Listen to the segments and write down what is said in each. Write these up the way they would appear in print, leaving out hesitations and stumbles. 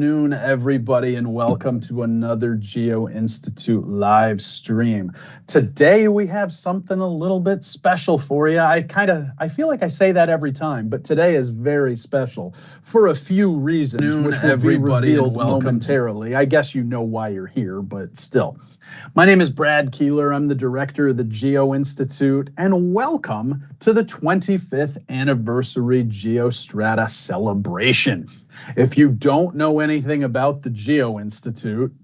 Afternoon, everybody, and welcome to another Geo-Institute live stream. Today we have something a little bit special for you. I feel like I say that every time, but today is very special for a few reasons, which will be revealed momentarily. I guess you know why you're here, but still. My name is Brad Keeler. I'm the director of the Geo-Institute, and welcome to the 25th anniversary GEOSTRATA celebration. If you don't know anything about the Geo-Institute,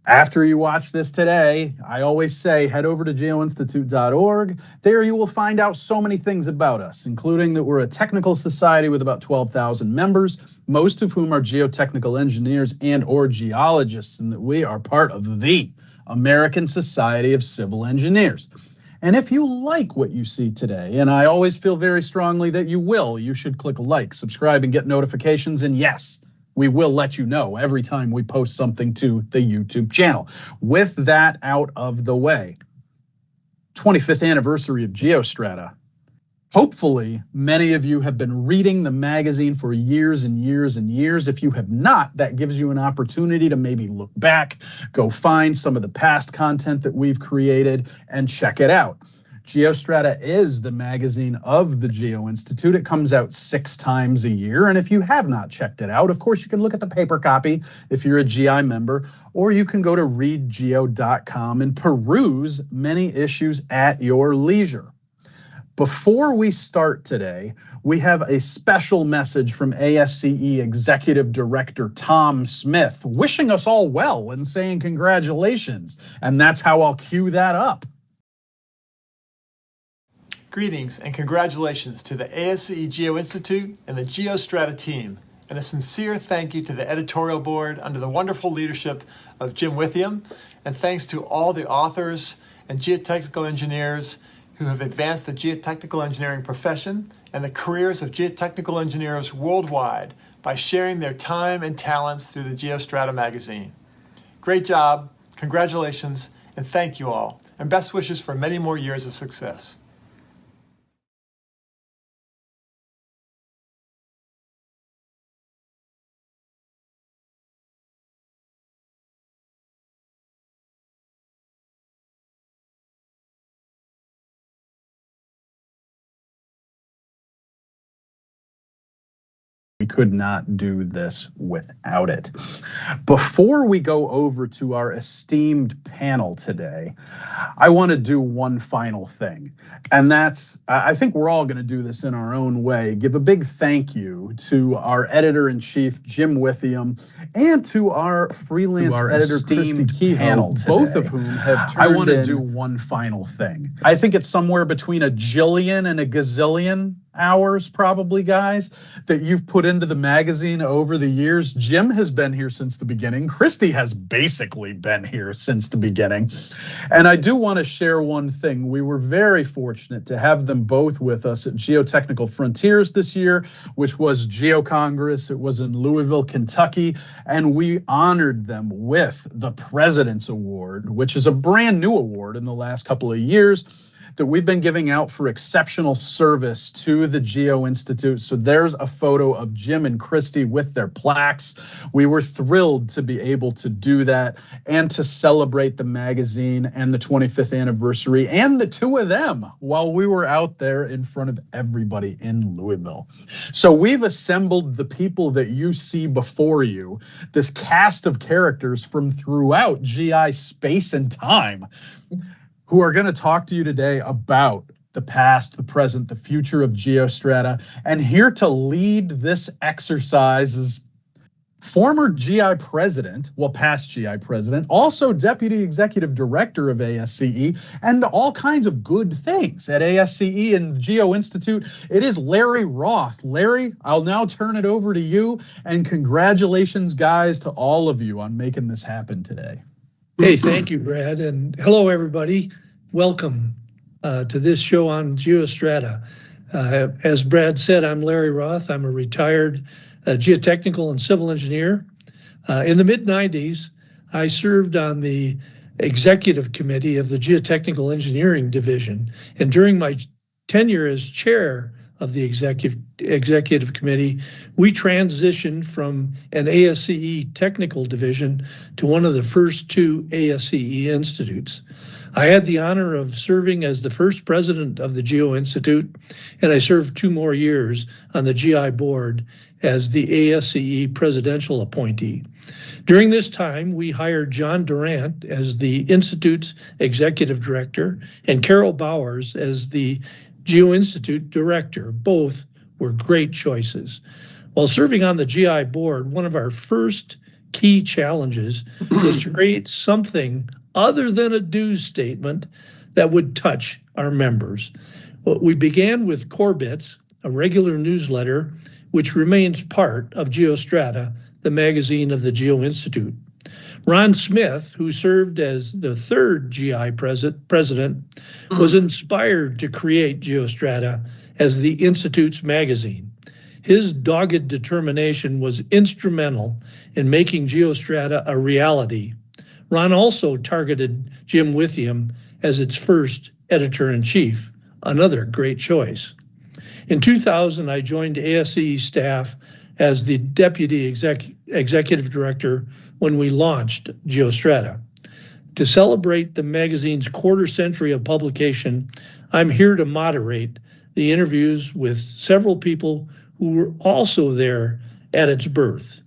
after you watch this today, I always say head over to geo-institute.org. There you will find out so many things about us, including that we're a technical society with about 12,000 members, most of whom are geotechnical engineers and or geologists, and that we are part of the American Society of Civil Engineers. And if you like what you see today, and I always feel very strongly that you should click like, subscribe, and get notifications. And yes, we will let you know every time we post something to the YouTube channel. With that out of the way, 25th anniversary of GEOSTRATA. Hopefully, many of you have been reading the magazine for years and years and years. If you have not, that gives you an opportunity to maybe look back, go find some of the past content that we've created and check it out. GEOSTRATA is the magazine of the Geo-Institute. It comes out 6 times a year. And if you have not checked it out, of course, you can look at the paper copy if you're a GI member, or you can go to readgeo.com and peruse many issues at your leisure. Before we start today, we have a special message from ASCE Executive Director Tom Smith, wishing us all well and saying congratulations. And that's how I'll cue that up. Greetings and congratulations to the ASCE Geo-Institute and the GEOSTRATA team. And a sincere thank you to the editorial board under the wonderful leadership of Jim Withiam. And thanks to all the authors and geotechnical engineers who have advanced the geotechnical engineering profession and the careers of geotechnical engineers worldwide by sharing their time and talents through the GEOSTRATA magazine. Great job, congratulations, and thank you all, and best wishes for many more years of success. We could not do this without it. Before we go over to our esteemed panel today, I want to do one final thing. And that's, I think we're all going to do this in our own way. Give a big thank you to our editor-in-chief, Jim Withiam, and to our freelance editor, Kristie, Kehoe, both of whom have turned in. I want to do one final thing. I think it's somewhere between a jillion and a gazillion hours probably, guys, that you've put into the magazine over the years. Jim has been here since the beginning. Christie has basically been here since the beginning. And I do want to share one thing. We were very fortunate to have them both with us at Geotechnical Frontiers this year, which was Geo-Congress. It was in Louisville, Kentucky, and we honored them with the President's Award, which is a brand new award in the last couple of years that we've been giving out for exceptional service to the Geo-Institute. So there's a photo of Jim and Christie with their plaques. We were thrilled to be able to do that and to celebrate the magazine and the 25th anniversary and the two of them while we were out there in front of everybody in Louisville. So we've assembled the people that you see before you, this cast of characters from throughout GI space and time, who are going to talk to you today about the past, the present, the future of GEOSTRATA. And here to lead this exercise is former GI president, well, past GI president, also deputy executive director of ASCE, and all kinds of good things at ASCE and Geo-Institute. It is Larry Roth. Larry, I'll now turn it over to you, and congratulations, guys, to all of you on making this happen today. Hey, thank you, Brad, and hello, everybody. Welcome to this show on GEOSTRATA. As Brad said, I'm Larry Roth. I'm a retired geotechnical and civil engineer. In the mid-90s, I served on the executive committee of the Geotechnical Engineering Division, and during my tenure as chair of the executive committee, we transitioned from an ASCE technical division to one of the first two ASCE institutes. I had the honor of serving as the first president of the Geo-Institute, and I served 2 more years on the GI board as the ASCE presidential appointee. During this time, we hired John Durant as the Institute's executive director and Carol Bowers as the Geo-Institute director. Both were great choices. While serving on the GI board, one of our first key challenges was to create something other than a dues statement that would touch our members. Well, we began with Core Bits, a regular newsletter which remains part of GeoStrata, the magazine of the Geo-Institute. Ron Smith, who served as the 3rd GI president, was inspired to create GeoStrata as the Institute's magazine. His dogged determination was instrumental in making GeoStrata a reality. Ron also targeted Jim Withiam as its first editor-in-chief, another great choice. In 2000, I joined ASCE staff as the deputy executive director when we launched GeoStrata. To celebrate the magazine's quarter century of publication, I'm here to moderate the interviews with several people who were also there at its birth.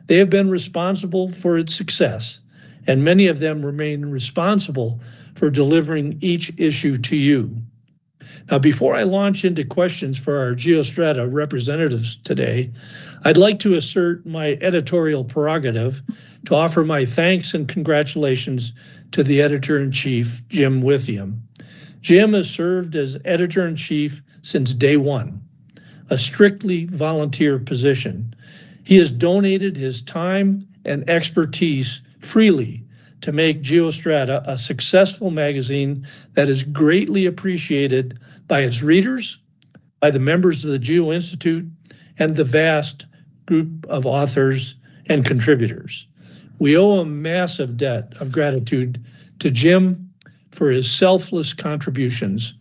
They have been responsible for its success, and many of them remain responsible for delivering each issue to you. Now, before I launch into questions for our GeoStrata representatives today, I'd like to assert my editorial prerogative to offer my thanks and congratulations to the editor-in-chief, Jim Withiam. Jim has served as editor-in-chief since day one, a strictly volunteer position. He has donated his time and expertise freely to make GeoStrata a successful magazine that is greatly appreciated by its readers, by the members of the Geo-Institute, and the vast group of authors and contributors. We owe a massive debt of gratitude to Jim for his selfless contributions.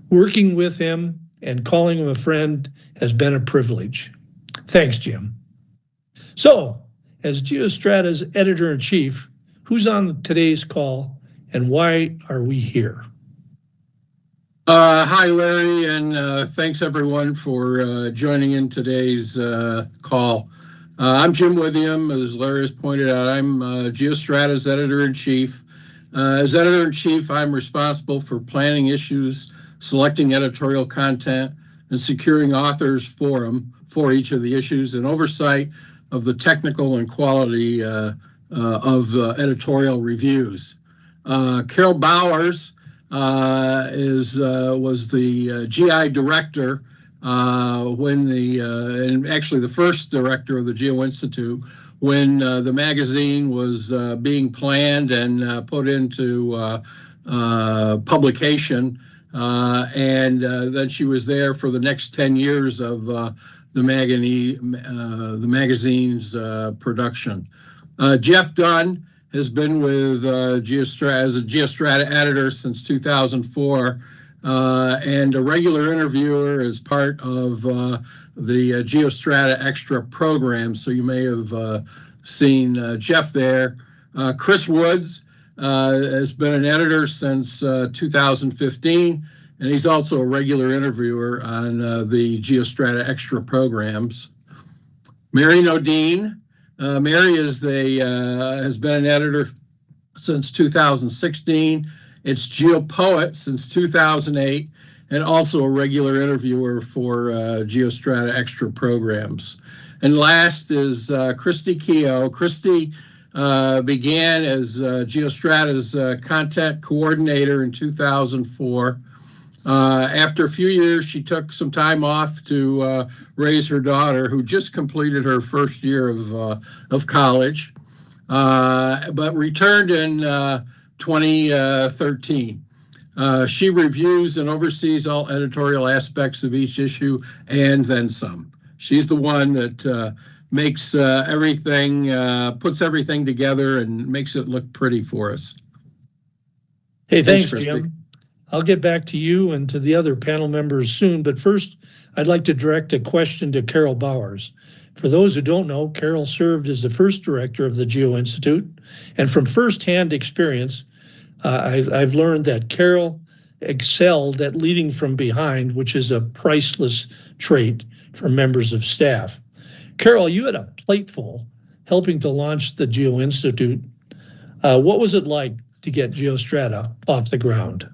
Working with him and calling him a friend has been a privilege. Thanks, Jim. So, as GeoStrata's editor-in-chief, who's on today's call and why are we here? Hi, Larry, and thanks everyone for joining in today's call. I'm Jim Withiam. As Larry has pointed out, I'm GeoStrata's editor-in-chief. As editor-in-chief, I'm responsible for planning issues, selecting editorial content, and securing authors for each of the issues, and oversight of the technical and quality of editorial reviews. Carol Bowers was the GI director and actually the first director of the Geo-Institute when the magazine was being planned and put into publication, and then she was there for the next 10 years of the magazine's production. Jeff Dunn has been with GeoStrata as a GeoStrata editor since 2004, and a regular interviewer as part of the GeoStrata Extra program. So you may have seen Jeff there. Chris Woods has been an editor since 2015, and he's also a regular interviewer on the GeoStrata Extra programs. Mary Nodine. Mary has been an editor since 2016. It's GeoPoet since 2008, and also a regular interviewer for GeoStrata Extra programs. And last is Christie Kehoe. Christie began as GeoStrata's content coordinator in 2004. After a few years, she took some time off to raise her daughter, who just completed her first year of college, but returned in 2013. She reviews and oversees all editorial aspects of each issue and then some. She's the one that makes everything, puts everything together and makes it look pretty for us. Hey, thanks Christie. Jim. I'll get back to you and to the other panel members soon, but first, I'd like to direct a question to Carol Bowers. For those who don't know, Carol served as the first director of the Geo-Institute, and from firsthand experience, I've learned that Carol excelled at leading from behind, which is a priceless trait for members of staff. Carol, you had a plateful helping to launch the Geo-Institute. What was it like to get GeoStrata off the ground?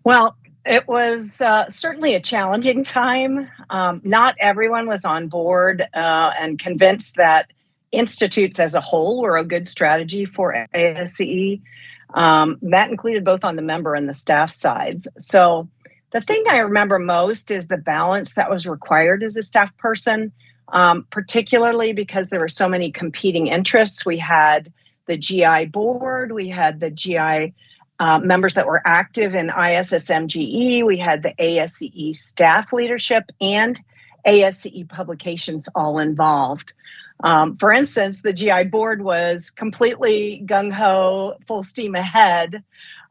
Well, it was certainly a challenging time. Not everyone was on board and convinced that institutes as a whole were a good strategy for ASCE. That included both on the member and the staff sides. So the thing I remember most is the balance that was required as a staff person, particularly because there were so many competing interests. We had the GI board, we had the GI members that were active in ISSMGE, we had the ASCE staff leadership and ASCE publications all involved. For instance, the GI board was completely gung-ho, full steam ahead,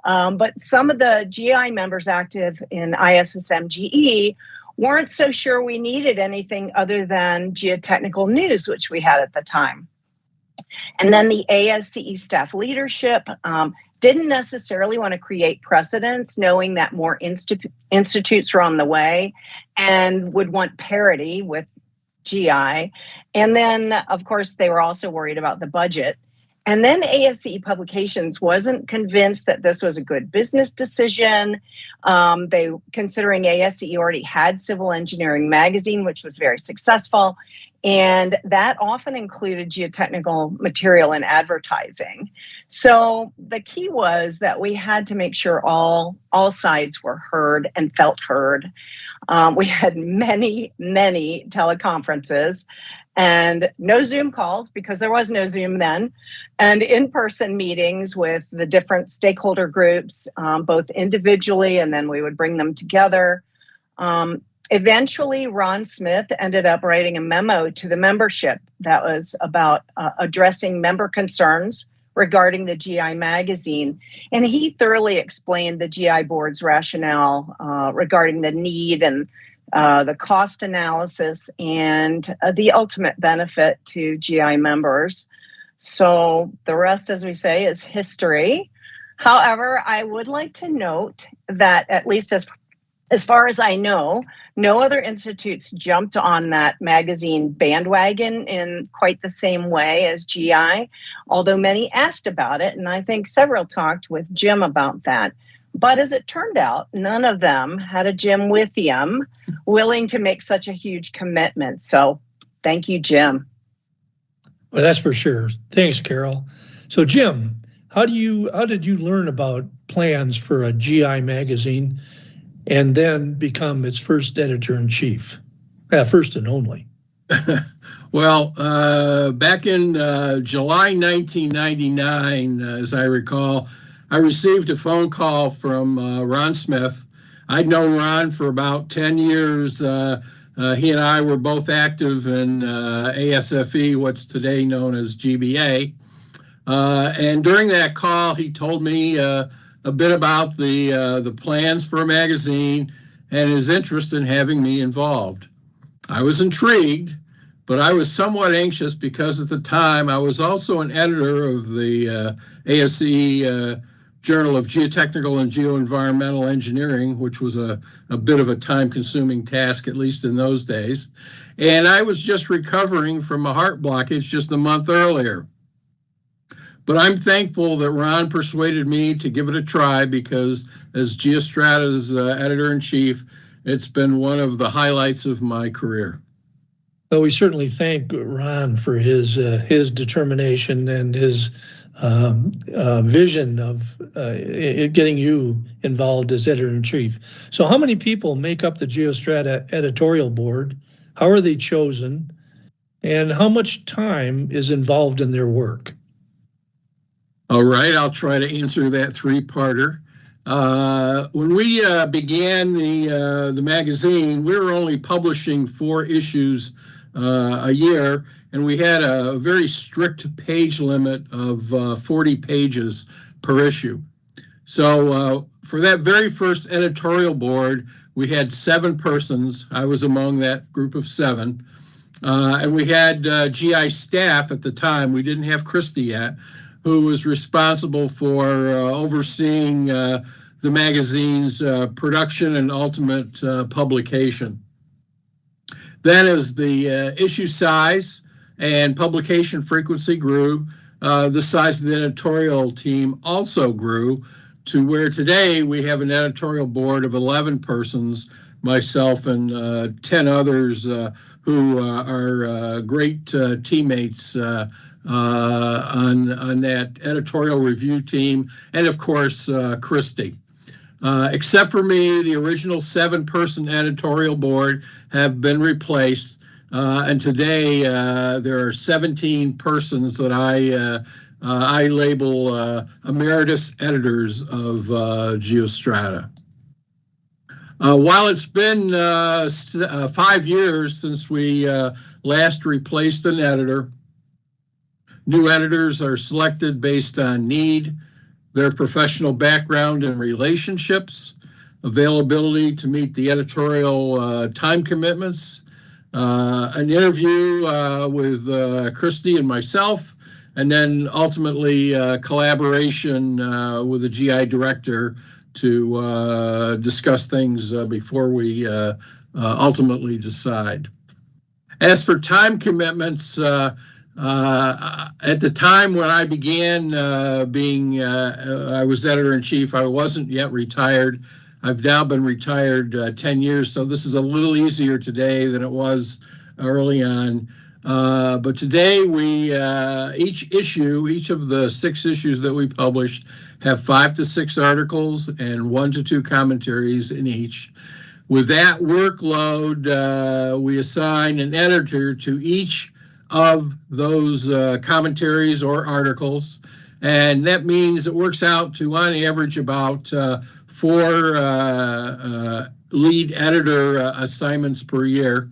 but some of the GI members active in ISSMGE weren't so sure we needed anything other than geotechnical news, which we had at the time. And then the ASCE staff leadership didn't necessarily want to create precedents, knowing that more institutes were on the way and would want parity with GI. And then, of course, they were also worried about the budget. And then ASCE Publications wasn't convinced that this was a good business decision. Considering ASCE already had Civil Engineering Magazine, which was very successful, and that often included geotechnical material and advertising. So the key was that we had to make sure all sides were heard and felt heard. We had many teleconferences and no Zoom calls because there was no Zoom then, and in-person meetings with the different stakeholder groups, both individually and then we would bring them together. Eventually, Ron Smith ended up writing a memo to the membership that was about addressing member concerns regarding the GI magazine. And he thoroughly explained the GI board's rationale regarding the need and the cost analysis and the ultimate benefit to GI members. So the rest, as we say, is history. However, I would like to note that at least as far as I know, no other institutes jumped on that magazine bandwagon in quite the same way as GI, although many asked about it, and I think several talked with Jim about that. But as it turned out, none of them had a Jim Withiam willing to make such a huge commitment. So thank you, Jim. Well, that's for sure. Thanks, Carol. So Jim, how did you learn about plans for a GI magazine and then become its first editor-in-chief, first and only? Well, back in July 1999, as I recall, I received a phone call from Ron Smith. I'd known Ron for about 10 years. He and I were both active in ASFE, what's today known as GBA. And during that call, he told me a bit about the plans for a magazine and his interest in having me involved. I was intrigued, but I was somewhat anxious because at the time I was also an editor of the ASCE Journal of Geotechnical and Geo-Environmental Engineering, which was a bit of a time-consuming task, at least in those days. And I was just recovering from a heart blockage just a month earlier. But I'm thankful that Ron persuaded me to give it a try because as GeoStrata's editor-in-chief, it's been one of the highlights of my career. Well, we certainly thank Ron for his determination and his vision of getting you involved as editor-in-chief. So how many people make up the GeoStrata editorial board? How are they chosen? And how much time is involved in their work? All right, I'll try to answer that three-parter. When we began the magazine, we were only publishing 4 issues a year, and we had a very strict page limit of 40 pages per issue. So for that very first editorial board, we had 7 persons. I was among that group of 7. And we had GI staff at the time. We didn't have Christie yet, who was responsible for overseeing the magazine's production and ultimate publication. Then as the issue size and publication frequency grew, the size of the editorial team also grew to where today we have an editorial board of 11 persons, myself and 10 others who are great teammates on that editorial review team, and of course, Christie. Except for me, the original 7-person editorial board have been replaced, and today there are 17 persons that I label emeritus editors of GeoStrata. While it's been 5 years since we last replaced an editor, new editors are selected based on need, their professional background and relationships, availability to meet the editorial time commitments, an interview with Kristie and myself, and then ultimately collaboration with the GI director to discuss things before we ultimately decide. As for time commitments, at the time when I began I was editor-in-chief, I wasn't yet retired. I've now been retired 10 years, so this is a little easier today than it was early on. But today each of the 6 issues that we published have 5 to 6 articles and 1 to 2 commentaries in each. With that workload, we assign an editor to each of those commentaries or articles, and that means it works out to, on average, about 4 lead editor assignments per year.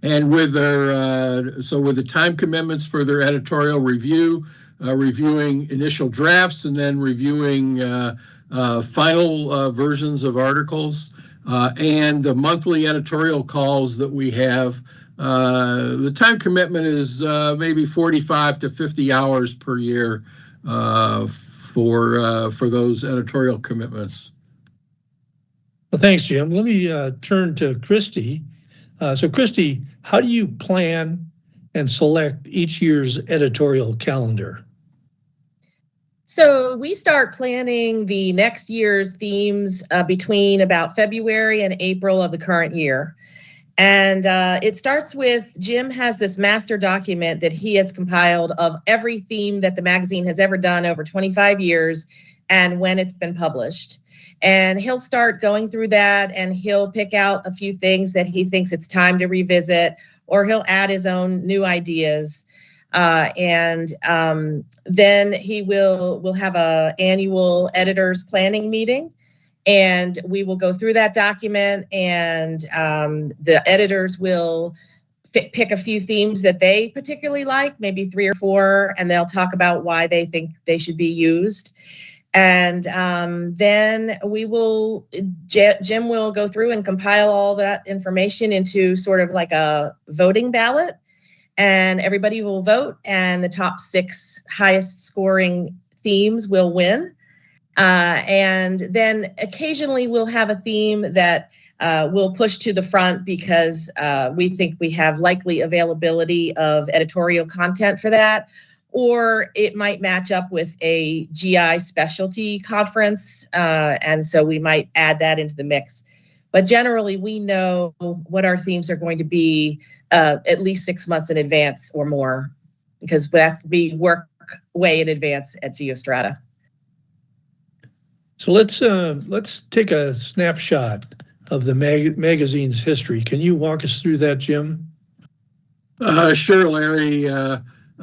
And with the time commitments for their editorial review, reviewing initial drafts and then reviewing final versions of articles, and the monthly editorial calls that we have, the time commitment is maybe 45 to 50 hours per year for those editorial commitments. Well, thanks, Jim. Let me turn to Kristie. So Kristie, how do you plan and select each year's editorial calendar? So we start planning the next year's themes between about February and April of the current year. And it starts with, Jim has this master document that he has compiled of every theme that the magazine has ever done over 25 years and when it's been published. And he'll start going through that, and he'll pick out a few things that he thinks it's time to revisit, or he'll add his own new ideas. Then we'll have an annual editors planning meeting, and we will go through that document, and the editors will pick a few themes that they particularly like, maybe 3 or 4, and they'll talk about why they think they should be used. And then Jim will go through and compile all that information into sort of like a voting ballot, and everybody will vote, and the top 6 highest scoring themes will win. And then occasionally we'll have a theme that we'll push to the front because we think we have likely availability of editorial content for that. Or it might match up with a GI specialty conference, and so we might add that into the mix. But generally, we know what our themes are going to be at least 6 months in advance or more, because we work way in advance at GeoStrata. So let's take a snapshot of the magazine's history. Can you walk us through that, Jim? Sure, Larry.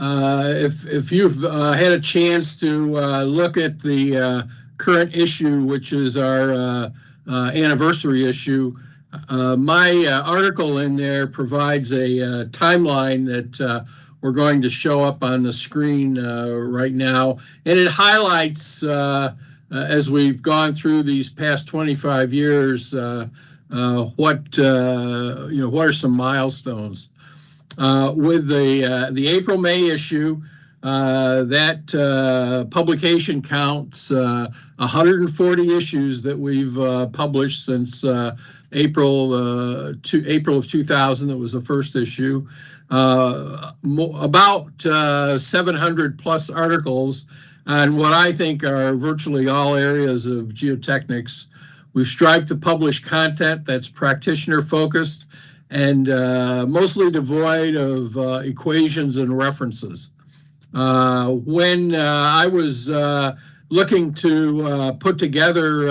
If you've had a chance to look at the current issue, which is our anniversary issue, my article in there provides a timeline that we're going to show up on the screen right now, and it highlights as we've gone through these past 25 years, what are some milestones? With the April-May issue, that publication counts 140 issues that we've published since April of 2000. That was the first issue. About 700 plus articles on what I think are virtually all areas of geotechnics. We've strived to publish content that's practitioner focused and mostly devoid of equations and references. When I was looking to put together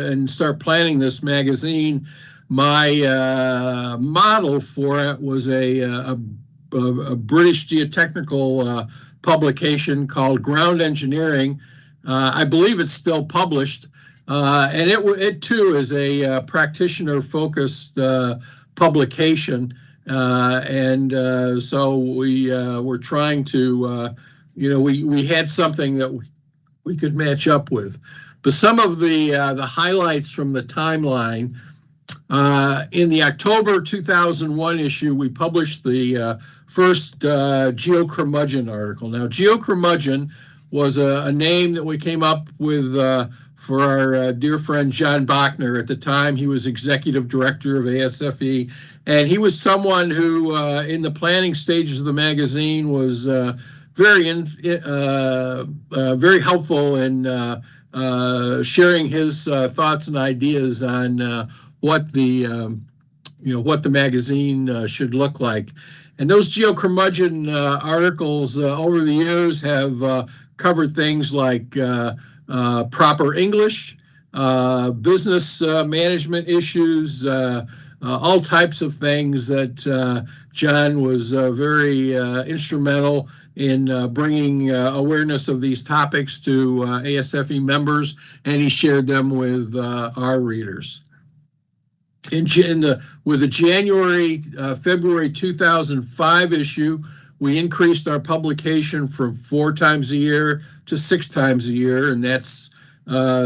and start planning this magazine, my model for it was a British geotechnical publication called Ground Engineering. I believe it's still published, and it too is a practitioner-focused publication. So we were trying to, we had something that we could match up with. But some of the highlights from the timeline, in the October 2001 issue, we published the first geocurmudgeon article. Now, geocurmudgeon was a name that we came up with for our dear friend John Bachner. At the time, he was executive director of ASFE, and he was someone who, in the planning stages of the magazine, was very helpful in sharing his thoughts and ideas on what the magazine should look like. And those geocurmudgeon articles over the years have covered things like proper English, business management issues, all types of things that John was very instrumental in bringing awareness of these topics to ASFE members, and he shared them with our readers. With the January-February 2005 issue, we increased our publication from 4 times a year to 6 times a year, and that's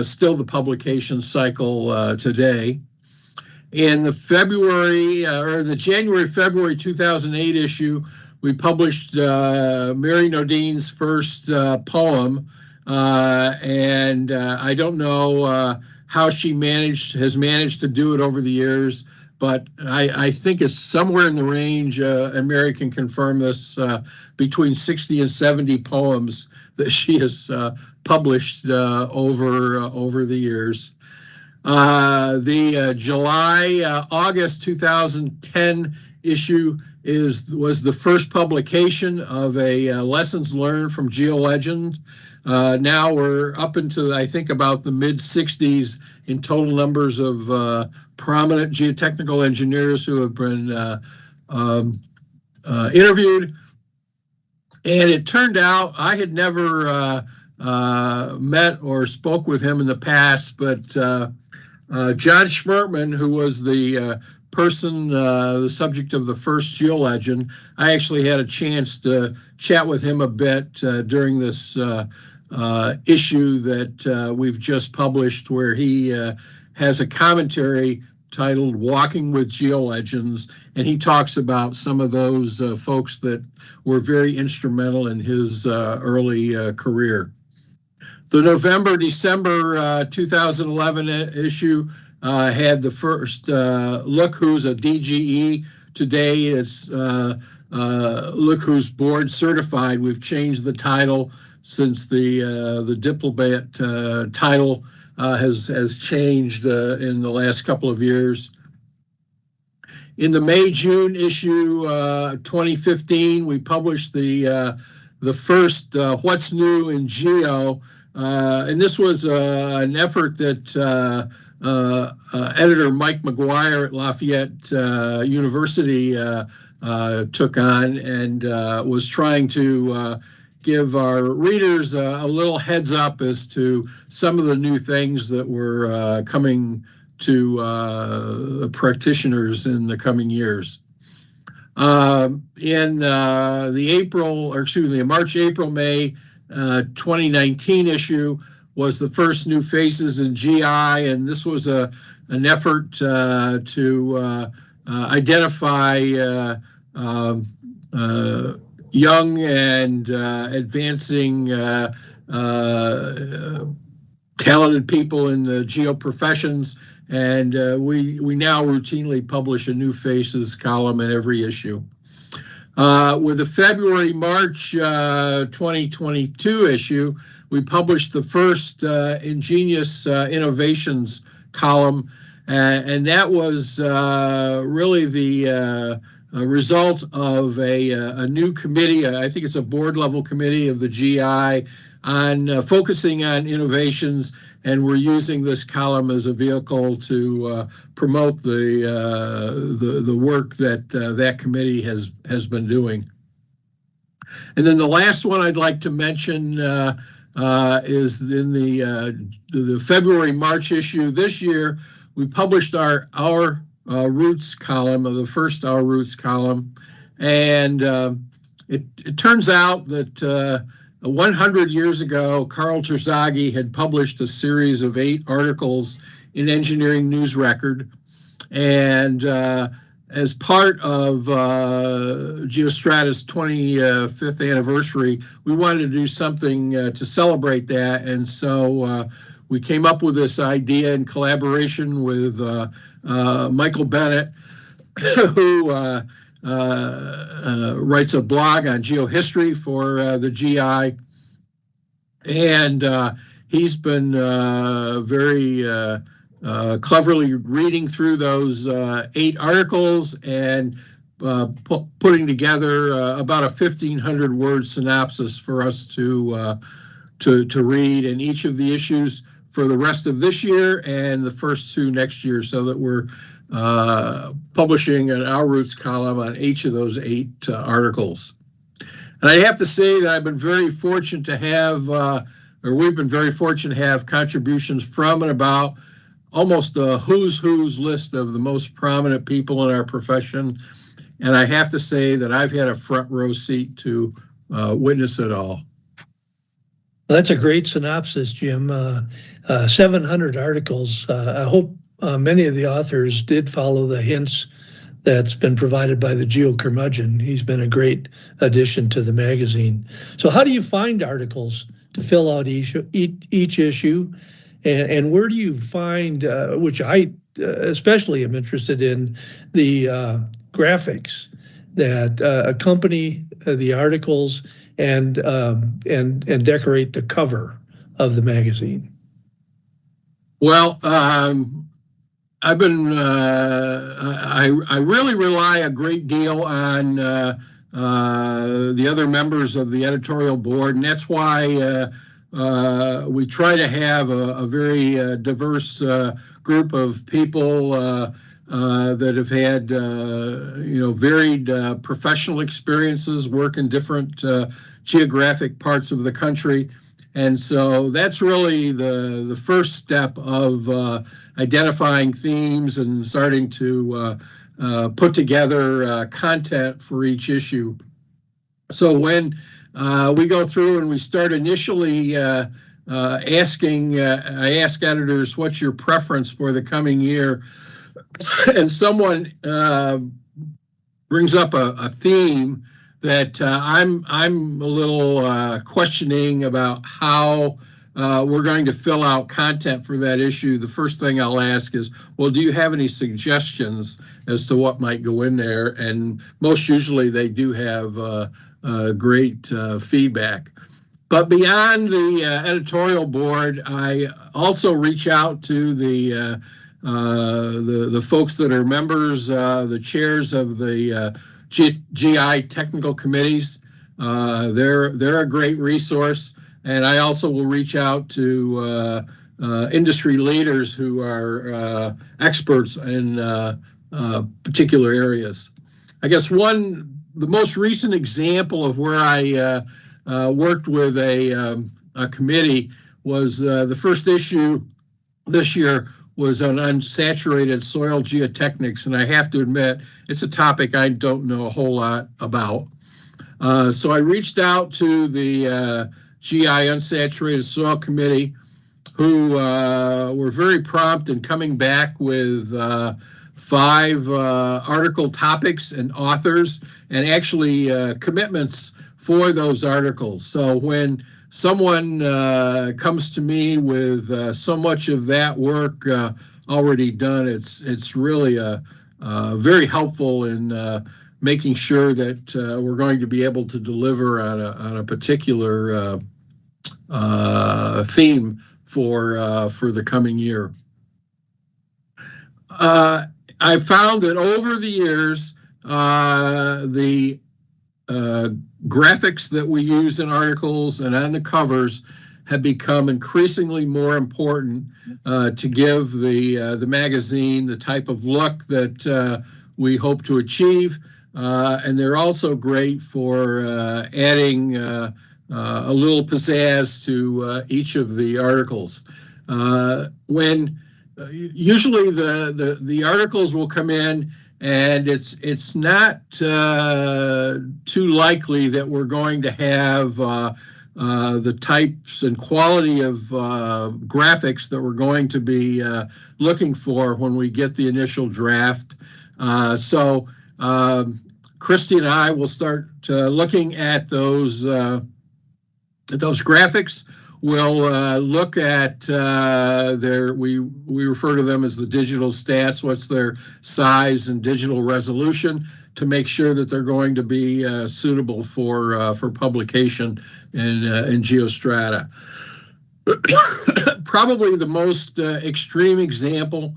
still the publication cycle today. In the January-February 2008 issue, we published Mary Nodine's first poem, and I don't know how she has managed to do it over the years, but I think it's somewhere in the range, and Mary can confirm this, between 60 and 70 poems that she has published over the years. The July-August 2010 issue was the first publication of a lessons learned from GeoLegend. Now we're up into, I think, about the mid-60s in total numbers of prominent geotechnical engineers who have been interviewed. And it turned out I had never met or spoke with him in the past, but John Schmertman, who was the the subject of the first GeoLegend, I actually had a chance to chat with him a bit during this issue that we've just published, where he has a commentary titled Walking with GeoLegends, and he talks about some of those folks that were very instrumental in his early career. The November-December 2011 issue had the first Look Who's a DGE. Today it's Look Who's Board Certified. We've changed the title since the diplomat title has changed in the last couple of years. In the May-June issue 2015, we published the first What's New in Geo, and this was an effort that editor Mike McGuire at Lafayette University took on, and was trying to give our readers a little heads up as to some of the new things that were coming to practitioners in the coming years. In the March, April, May 2019 issue, was the first New Faces in GI, and this was an effort to identify young and advancing talented people in the geo professions, and we now routinely publish a New Faces column in every issue. With the February-March 2022 issue, we published the first Ingenious Innovations column, and that was really the result of a new committee. I think it's a board-level committee of the GI on focusing on innovations, and we're using this column as a vehicle to promote the work that that committee has been doing. And then the last one I'd like to mention is in the February-March issue this year. We published our Roots column, the first Our Roots column, and it turns out that 100 years ago, Carl Terzaghi had published a series of 8 articles in Engineering News Record, and as part of GeoStrata's 25th anniversary, we wanted to do something to celebrate that, and so we came up with this idea in collaboration with Michael Bennett, who writes a blog on geohistory for the GI, and he's been very cleverly reading through those 8 articles and putting together about a 1,500-word synopsis for us to read in each of the issues for the rest of this year and the first 2 next year, so that we're publishing an Our Roots column on each of those 8 articles. And I have to say that I've been very fortunate to have, we've been very fortunate to have contributions from and about almost a who's list of the most prominent people in our profession. And I have to say that I've had a front row seat to witness it all. That's a great synopsis, Jim. 700 articles. I hope many of the authors did follow the hints that's been provided by the Geo-Curmudgeon. He's been a great addition to the magazine. So how do you find articles to fill out each issue? And where do you find, which I especially am interested in, the graphics that accompany the articles and decorate the cover of the magazine? Well, I've been I really rely a great deal on the other members of the editorial board, and that's why we try to have a very diverse group of people that have had varied professional experiences, work in different geographic parts of the country. And so that's really the first step of identifying themes and starting to put together content for each issue. So when we go through and we start initially asking, I ask editors, what's your preference for the coming year? And someone brings up a theme that I'm a little questioning about how we're going to fill out content for that issue. The first thing I'll ask is, well, do you have any suggestions as to what might go in there? And most usually they do have great feedback. But beyond the editorial board, I also reach out to the folks that are members, the chairs of the GI technical committees. They're a great resource, and I also will reach out to industry leaders who are experts in particular areas. I guess the most recent example of where I worked with a committee was the first issue this year was on unsaturated soil geotechnics, and I have to admit, it's a topic I don't know a whole lot about. So I reached out to the GI Unsaturated Soil Committee, who were very prompt in coming back with 5 article topics and authors, and actually commitments for those articles. So when someone comes to me with so much of that work already done, it's really very helpful in making sure that we're going to be able to deliver on a particular theme for the coming year. I found that over the years, the graphics that we use in articles and on the covers have become increasingly more important to give the magazine the type of look that we hope to achieve. And they're also great for adding a little pizzazz to each of the articles. When usually the articles will come in, and it's not too likely that we're going to have the types and quality of graphics that we're going to be looking for when we get the initial draft. So Christie and I will start looking at those graphics. We'll look at we refer to them as the digital stats, what's their size and digital resolution, to make sure that they're going to be suitable for publication in GeoStrata. Probably the most extreme example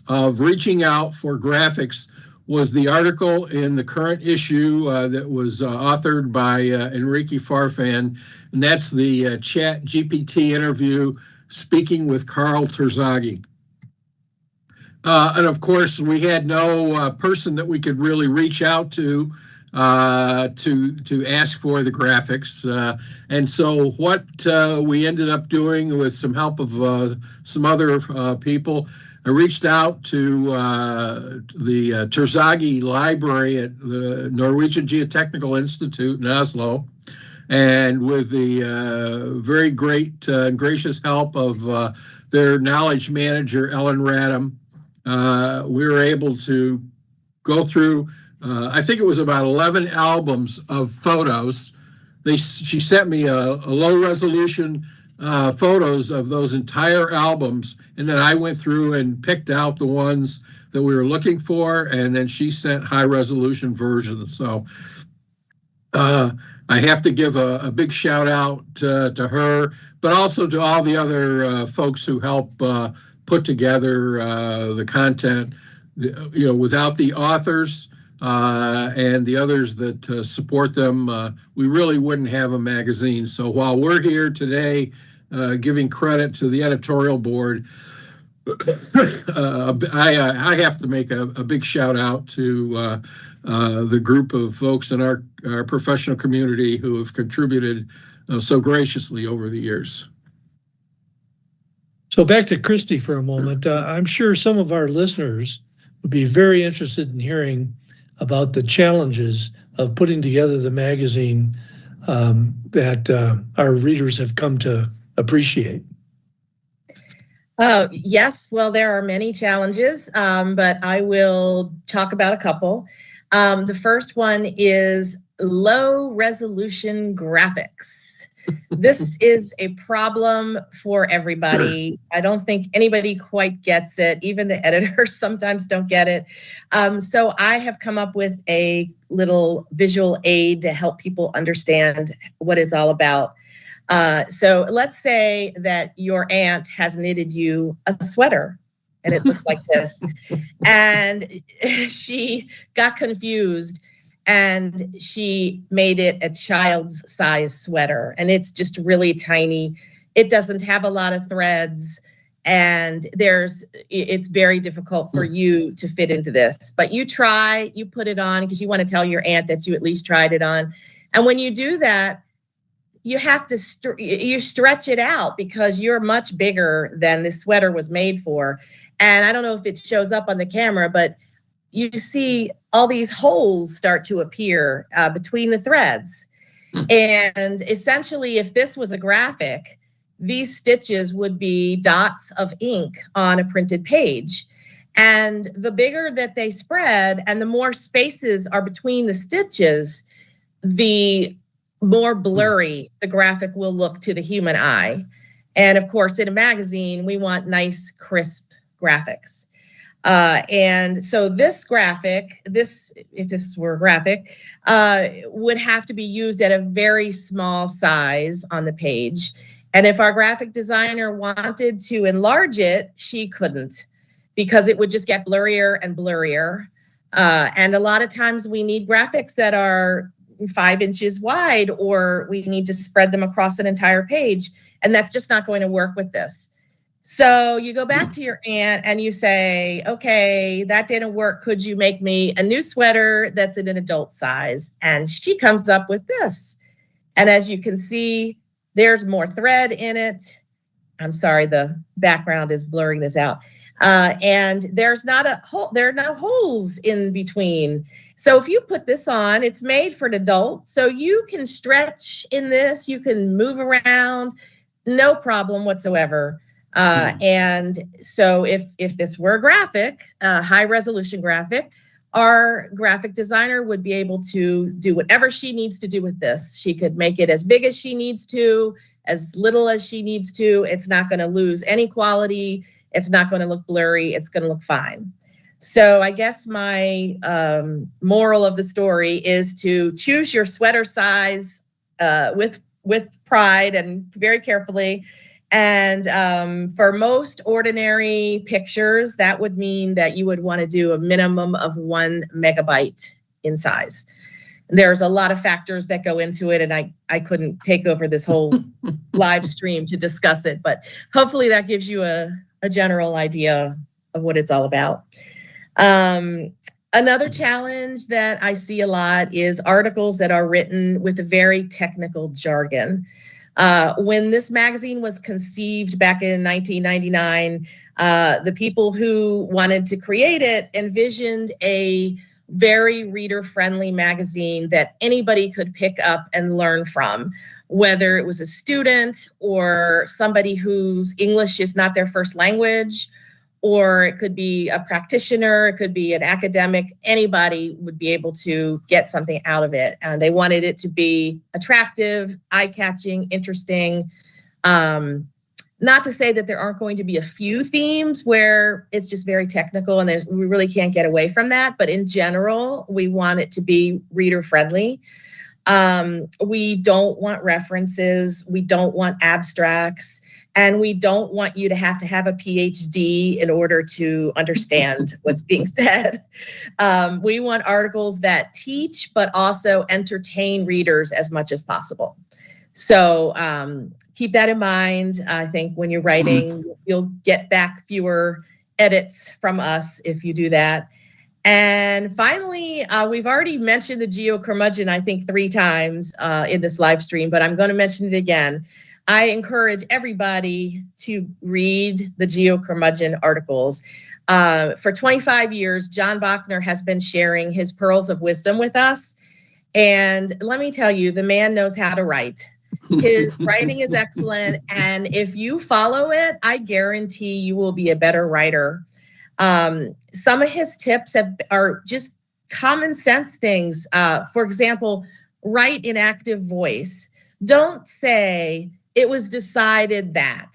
of reaching out for graphics was the article in the current issue that was authored by Enrique Farfan, and that's the Chat GPT interview speaking with Carl Terzaghi. And of course, we had no person that we could really reach out to ask for the graphics. And so what we ended up doing, with some help of some other people, I reached out to the Terzaghi Library at the Norwegian Geotechnical Institute in Oslo, and with the very great and gracious help of their knowledge manager, Ellen Radham, we were able to go through, I think it was about 11 albums of photos. She sent me a low resolution photos of those entire albums, and then I went through and picked out the ones that we were looking for, and then she sent high resolution versions. So I have to give a big shout out to her, but also to all the other folks who help put together the content. You know, without the authors and the others that support them, we really wouldn't have a magazine. So while we're here today giving credit to the editorial board, I have to make a big shout out to the group of folks in our professional community who have contributed so graciously over the years. So back to Christie for a moment. I'm sure some of our listeners would be very interested in hearing about the challenges of putting together the magazine that our readers have come to appreciate. Yes, well, there are many challenges, but I will talk about a couple. The first one is low resolution graphics. This is a problem for everybody. I don't think anybody quite gets it. Even the editors sometimes don't get it. So I have come up with a little visual aid to help people understand what it's all about. So let's say that your aunt has knitted you a sweater and it looks like this, and she got confused and she made it a child's size sweater, and it's just really tiny. It doesn't have a lot of threads, and it's very difficult for you to fit into this. But you try, you put it on because you want to tell your aunt that you at least tried it on. And when you do that, you have to you stretch it out because you're much bigger than this sweater was made for. And I don't know if it shows up on the camera, but you see all these holes start to appear between the threads. And essentially, if this was a graphic, these stitches would be dots of ink on a printed page. And the bigger that they spread and the more spaces are between the stitches, the more blurry the graphic will look to the human eye. And of course, in a magazine, we want nice, crisp graphics. And so this graphic, if this were a graphic, would have to be used at a very small size on the page. And if our graphic designer wanted to enlarge it, she couldn't, because it would just get blurrier and blurrier. And a lot of times we need graphics that are 5 inches wide, or we need to spread them across an entire page. And that's just not going to work with this. So you go back to your aunt and you say, okay, that didn't work. Could you make me a new sweater that's in an adult size? And she comes up with this. And as you can see, there's more thread in it. I'm sorry, the background is blurring this out. And there's not a hole, there are no holes in between. So if you put this on, it's made for an adult. So you can stretch in this, you can move around, no problem whatsoever. And so if this were a graphic, a high resolution graphic, our graphic designer would be able to do whatever she needs to do with this. She could make it as big as she needs to, as little as she needs to. It's not going to lose any quality. It's not going to look blurry. It's going to look fine. So I guess my moral of the story is to choose your sweater size with pride and very carefully. And for most ordinary pictures, that would mean that you would want to do a minimum of 1 megabyte in size. There's a lot of factors that go into it, and I couldn't take over this whole live stream to discuss it, but hopefully that gives you a general idea of what it's all about. Another challenge that I see a lot is articles that are written with a very technical jargon. When this magazine was conceived back in 1999, the people who wanted to create it envisioned a very reader-friendly magazine that anybody could pick up and learn from, whether it was a student or somebody whose English is not their first language, or it could be a practitioner, it could be an academic. Anybody would be able to get something out of it. And they wanted it to be attractive, eye-catching, interesting. Not to say that there aren't going to be a few themes where it's just very technical and we really can't get away from that. But in general, we want it to be reader-friendly. We don't want references. We don't want abstracts. And we don't want you to have a PhD in order to understand what's being said. We want articles that teach, but also entertain readers as much as possible. So keep that in mind. I think when you're writing, you'll get back fewer edits from us if you do that. And finally, we've already mentioned the geo-curmudgeon, I think 3 times in this live stream, but I'm going to mention it again. I encourage everybody to read the geo-curmudgeon articles. For 25 years, John Bachner has been sharing his pearls of wisdom with us. And let me tell you, the man knows how to write. His writing is excellent. And if you follow it, I guarantee you will be a better writer. Some of his tips are just common sense things. For example, write in active voice. Don't say, it was decided that.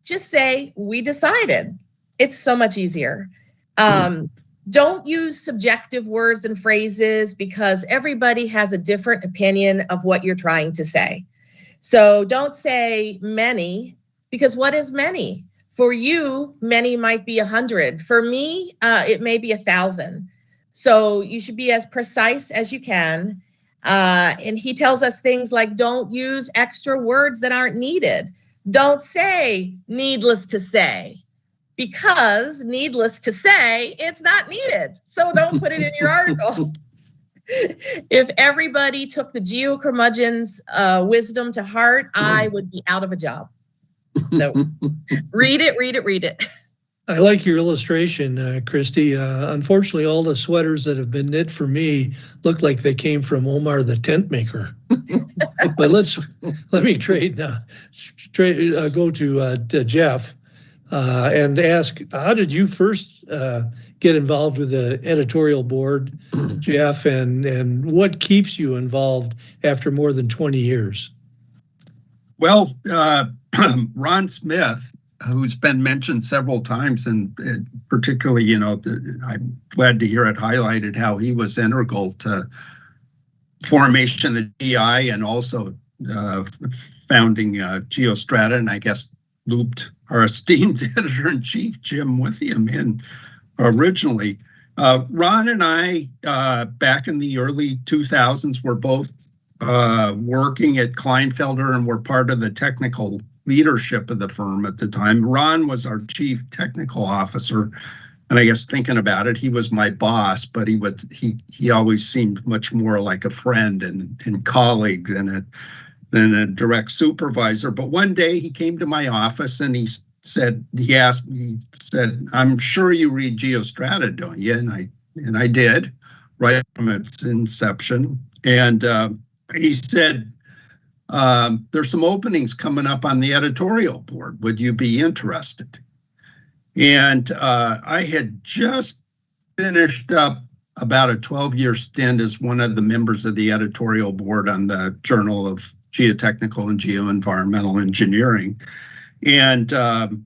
Just say, we decided. It's so much easier. Don't use subjective words and phrases because everybody has a different opinion of what you're trying to say. So don't say many, because what is many? For you, many might be 100. For me, it may be 1,000. So you should be as precise as you can. And he tells us things like, don't use extra words that aren't needed. Don't say needless to say, because needless to say, it's not needed. So don't put it in your article. If everybody took the geo-curmudgeon's wisdom to heart, I would be out of a job. So read it, read it, read it. I like your illustration, Kristie. Unfortunately, all the sweaters that have been knit for me look like they came from Omar the tent maker. But let me trade now. Go to Jeff and ask, how did you first get involved with the editorial board, Jeff, and what keeps you involved after more than 20 years? Well, Ron Smith, who's been mentioned several times, and particularly, I'm glad to hear it highlighted how he was integral to formation of GI and also founding GeoStrata, and I guess looped our esteemed editor-in-chief, Jim Withiam, in originally. Ron and I, back in the early 2000s, were both working at Kleinfelder and were part of the technical leadership of the firm at the time. Ron was our chief technical officer, and I guess thinking about it, he was my boss, but he always seemed much more like a friend and colleague than a direct supervisor. But one day he came to my office and he said, "I'm sure you read GeoStrata, don't you?" And I did, right from its inception. And he said, "There's some openings coming up on the editorial board. Would you be interested?" And I had just finished up about a 12-year stint as one of the members of the editorial board on the Journal of Geotechnical and Geo-Environmental Engineering, and kind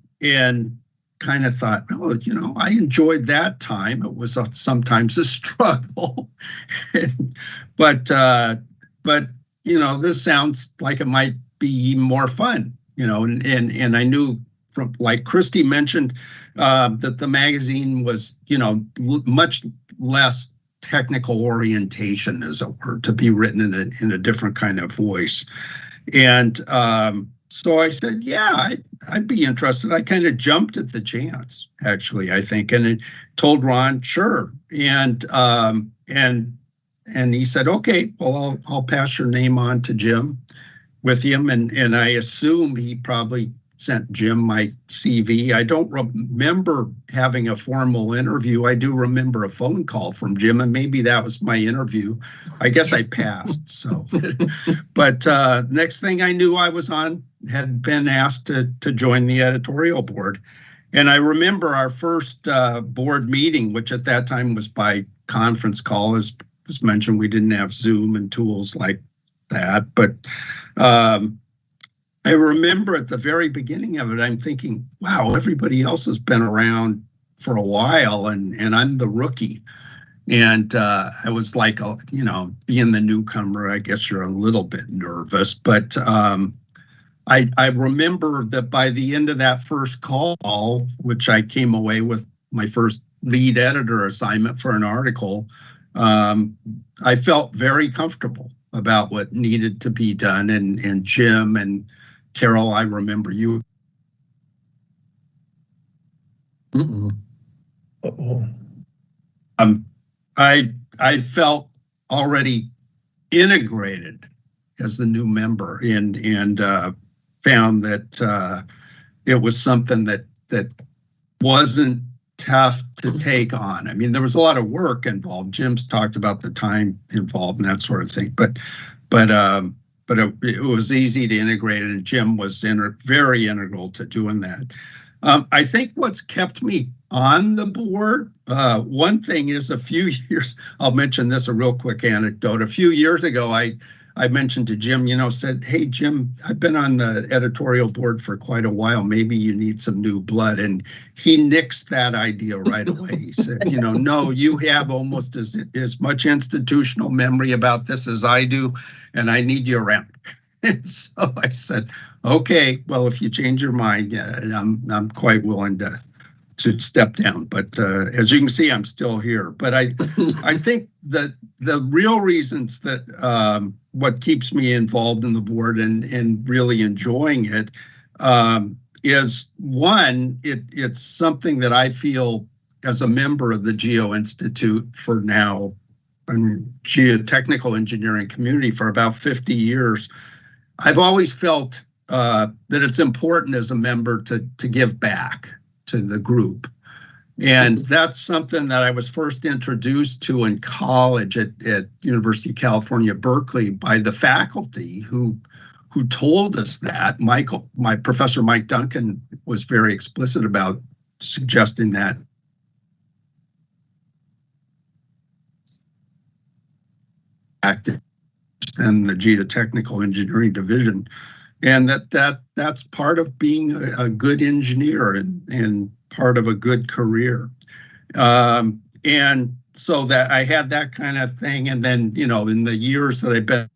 of thought, oh, I enjoyed that time. It was sometimes a struggle, but this sounds like it might be even more fun, and I knew from, like Christie mentioned, that the magazine was, much less technical orientation, as it were, to be written in a different kind of voice. And so I said, yeah, I'd be interested. I kind of jumped at the chance, actually, I think, and it told Ron, sure. And he said, okay, well, I'll pass your name on to Jim Withiam, and I assume he probably sent Jim my CV. I don't remember having a formal interview. I do remember a phone call from Jim, and maybe that was my interview. I guess I passed. So, but next thing I knew, I had been asked to join the editorial board. And I remember our first board meeting, which at that time was by conference call. As was mentioned, we didn't have Zoom and tools like that, but I remember at the very beginning of it, I'm thinking, wow, everybody else has been around for a while and I'm the rookie. And I was like, being the newcomer, I guess you're a little bit nervous. But I remember that by the end of that first call, which I came away with my first lead editor assignment for an article, I felt very comfortable about what needed to be done. And Jim and Carol, I remember you. I felt already integrated as the new member and found that it was something that wasn't tough to take on. I mean, there was a lot of work involved. Jim's talked about the time involved and that sort of thing, but it was easy to integrate it, and Jim was very integral to doing that. I think what's kept me on the board, one thing is a few years, I'll mention this, a real quick anecdote. A few years ago, I mentioned to Jim, said, hey, Jim, I've been on the editorial board for quite a while. Maybe you need some new blood. And he nixed that idea right away. He said, no, you have almost as much institutional memory about this as I do, and I need you around. And so I said, okay, well, if you change your mind, I'm quite willing to step down. But as you can see, I'm still here. But I think that the real reasons that what keeps me involved in the board and really enjoying it is, one, it's something that I feel as a member of the Geo-Institute for now, and geotechnical engineering community for about 50 years, I've always felt that it's important as a member to give back to the group. And that's something that I was first introduced to in college at University of California, Berkeley, by the faculty who told us that. My professor, Mike Duncan, was very explicit about suggesting that. And the geotechnical engineering division, and that's part of being a good engineer and part of a good career. And so that I had that kind of thing. And then, in the years that I've been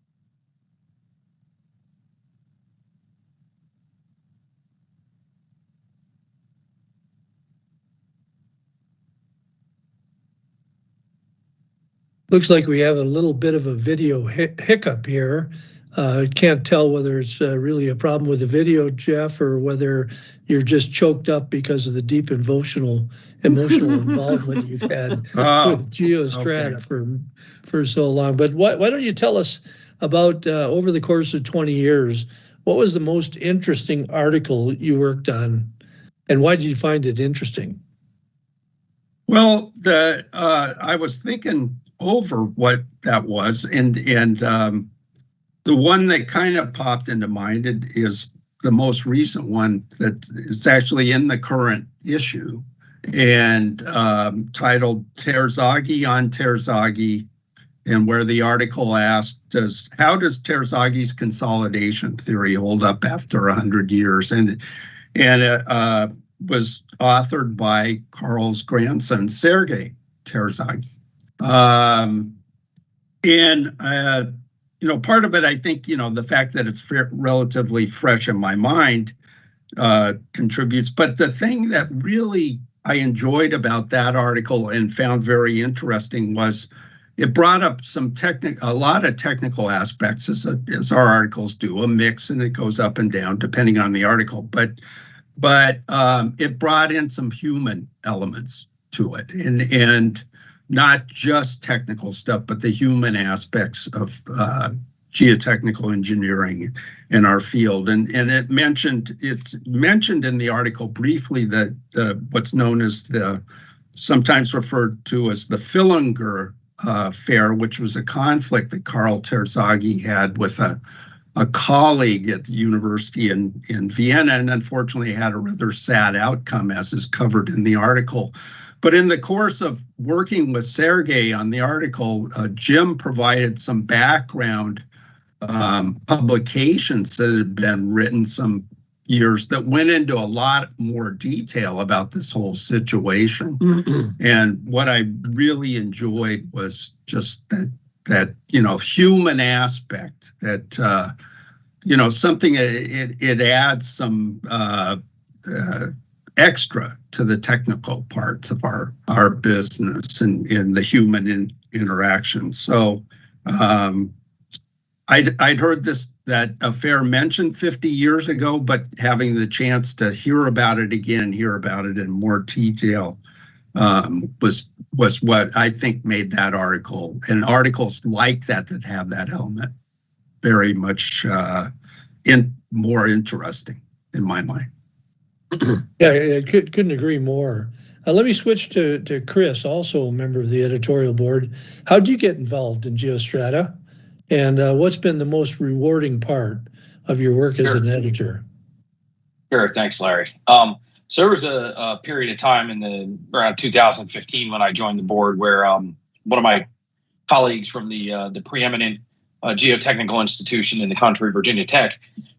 Looks like we have a little bit of a video hiccup here. Can't tell whether it's really a problem with the video, Jeff, or whether you're just choked up because of the deep emotional involvement you've had with GeoStrata for so long. But why don't you tell us about, over the course of 20 years, what was the most interesting article you worked on, and why did you find it interesting? Well, I was thinking over what that was, and the one that kind of popped into mind is the most recent one that is actually in the current issue, and titled "Terzaghi on Terzaghi," and where the article asked, how does Terzaghis consolidation theory hold up after 100 years? And it was authored by Carl's grandson, Sergei Terzaghi. Part of it, I think, the fact that it's relatively fresh in my mind contributes. But the thing that really I enjoyed about that article and found very interesting was it brought up a lot of technical aspects, as our articles do, a mix, and it goes up and down depending on the article. But it brought in some human elements to it, and not just technical stuff, but the human aspects of geotechnical engineering in our field. And it's mentioned in the article briefly that what's known as sometimes referred to as the Fillinger affair, which was a conflict that Carl Terzaghi had with a colleague at the university in Vienna, and unfortunately had a rather sad outcome, as is covered in the article. But in the course of working with Sergei on the article, Jim provided some background publications that had been written some years that went into a lot more detail about this whole situation. And what I really enjoyed was just that human aspect, that something it adds some extra to the technical parts of our business and in the human interaction. So I'd heard that affair mentioned 50 years ago, but having the chance to hear about it again, hear about it in more detail, was what I think made that article, and articles like that have that element, very much more interesting in my mind. Yeah, I couldn't agree more. Let me switch to Chris, also a member of the editorial board. How did you get involved in GeoStrata, and what's been the most rewarding part of your work as an editor? Sure, thanks, Larry. So there was a period of time around 2015 when I joined the board where one of my colleagues from the preeminent geotechnical institution in the country, Virginia Tech,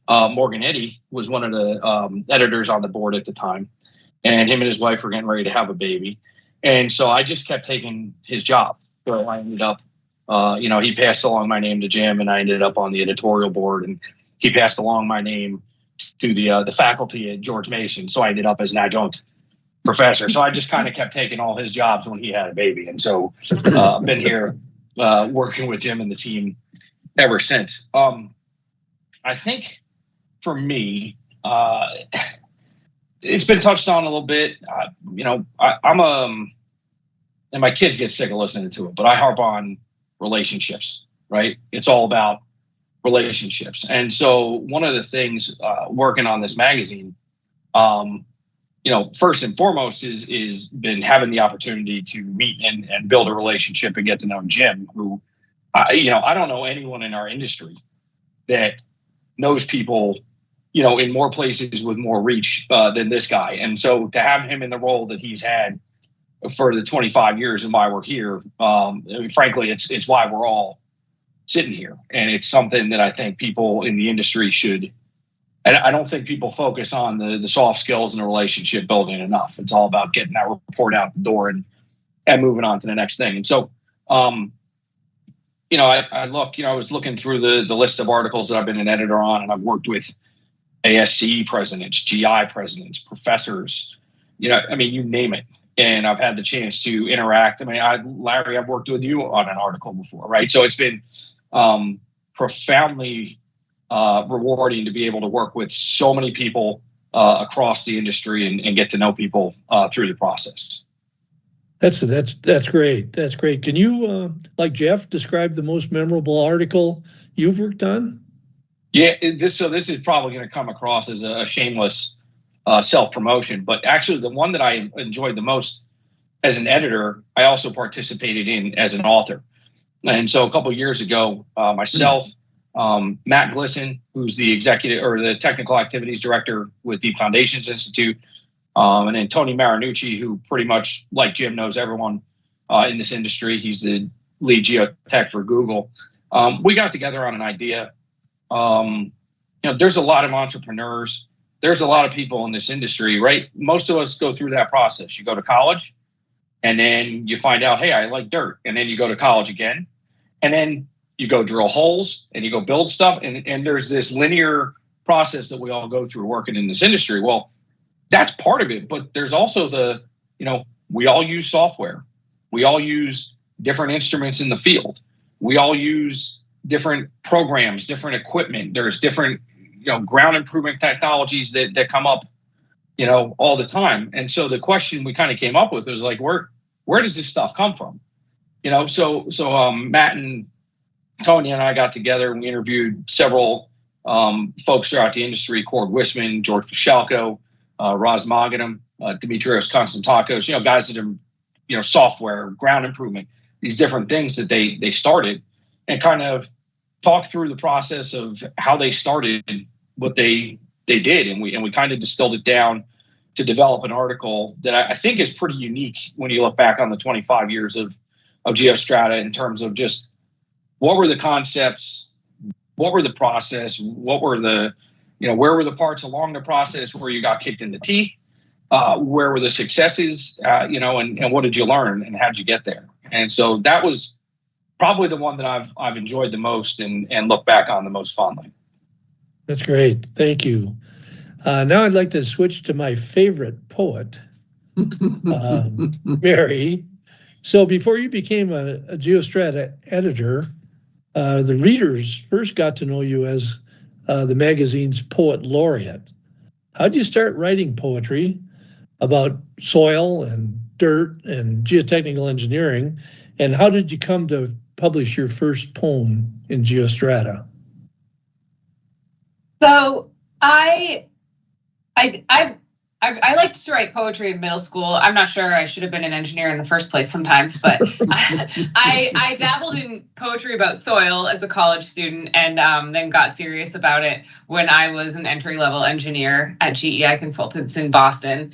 Morgan Eddy, was one of the editors on the board at the time, and him and his wife were getting ready to have a baby, and so I just kept taking his job. So I ended up, he passed along my name to Jim, and I ended up on the editorial board, and he passed along my name to the faculty at George Mason. So I ended up as an adjunct professor. So I just kind of kept taking all his jobs when he had a baby, and so I've been here working with Jim and the team ever since. I think for me, it's been touched on a little bit. I'm and my kids get sick of listening to it, but I harp on relationships, right? It's all about relationships. And so one of the things working on this magazine, first and foremost is been having the opportunity to meet and build a relationship and get to know Jim, who, I don't know anyone in our industry that knows people, in more places with more reach than this guy. And so to have him in the role that he's had for the 25 years and why we're here, frankly, it's why we're all sitting here. And it's something that I think people in the industry should, and I don't think people focus on the soft skills and the relationship building enough. It's all about getting that report out the door and moving on to the next thing. And so, I was looking through the list of articles that I've been an editor on, and I've worked with ASCE presidents, GI presidents, professors, you name it. And I've had the chance to interact. Larry, I've worked with you on an article before, right? So it's been profoundly rewarding to be able to work with so many people across the industry and get to know people through the process. That's great. That's great. Can you, like Jeff, describe the most memorable article you've worked on? Yeah, this is probably going to come across as a shameless self-promotion, but actually the one that I enjoyed the most as an editor, I also participated in as an author. And so a couple of years ago, myself, Matt Glisson, who's the executive or the technical activities director with the Foundations Institute, and then Tony Marinucci, who pretty much, like Jim, knows everyone in this industry. He's the lead geotech for Google. We got together on an idea. There's a lot of entrepreneurs. There's a lot of people in this industry, right? Most of us go through that process. You go to college, and then you find out, hey, I like dirt. And then you go to college again, and then you go drill holes, and you go build stuff. And there's this linear process that we all go through working in this industry. Well, that's part of it, but there's also we all use software. We all use different instruments in the field. We all use different programs, different equipment. There's different, ground improvement technologies that come up, all the time. And so the question we kind of came up with was like, where does this stuff come from? So Matt and Tony and I got together and we interviewed several folks throughout the industry, Cord Wisman, George Fishalko, Roz Mogadam, Dimitrios Konstantakos, guys that are, software, ground improvement, these different things that they started, and kind of talk through the process of how they started what they did. And we kind of distilled it down to develop an article that I think is pretty unique when you look back on the 25 years of GeoStrata in terms of just what were the concepts, what were the process, what were the, where were the parts along the process where you got kicked in the teeth, where were the successes, and what did you learn and how did you get there? And so that was probably the one that I've enjoyed the most and look back on the most fondly. That's great. Thank you. Now I'd like to switch to my favorite poet, Mary. So before you became a GeoStrata editor, the readers first got to know you as the magazine's poet laureate. How did you start writing poetry about soil and dirt and geotechnical engineering? And how did you come to publish your first poem in GeoStrata? So I liked to write poetry in middle school. I'm not sure I should have been an engineer in the first place sometimes, but I dabbled in poetry about soil as a college student and then got serious about it when I was an entry-level engineer at GEI Consultants in Boston.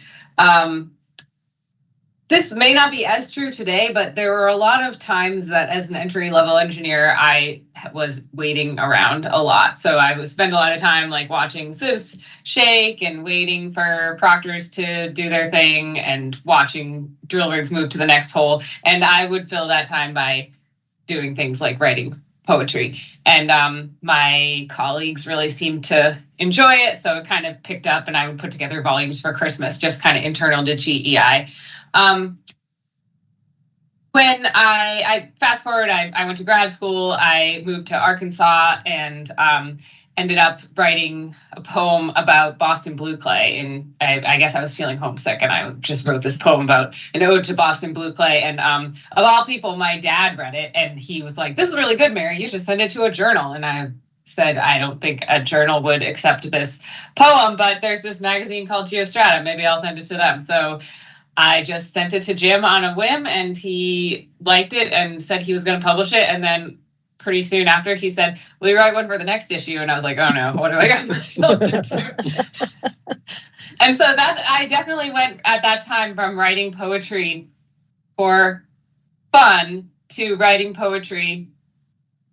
This may not be as true today, but there were a lot of times that as an entry-level engineer, I was waiting around a lot. So I would spend a lot of time like watching sieves shake and waiting for proctors to do their thing and watching drill rigs move to the next hole. And I would fill that time by doing things like writing poetry. And my colleagues really seemed to enjoy it. So it kind of picked up and I would put together volumes for Christmas, just kind of internal to GEI. When I fast forward, I went to grad school, I moved to Arkansas and ended up writing a poem about Boston blue clay. And I guess I was feeling homesick and I just wrote this poem about an ode to Boston blue clay. And of all people, my dad read it and he was like, "This is really good, Mary. You should send it to a journal." And I said, I don't think a journal would accept this poem, but there's this magazine called GeoStrata. Maybe I'll send it to them. So I just sent it to Jim on a whim, and he liked it and said he was going to publish it. And then pretty soon after, he said, will you write one for the next issue? And I was like, oh no, what do I got myself into? And so that I definitely went at that time from writing poetry for fun to writing poetry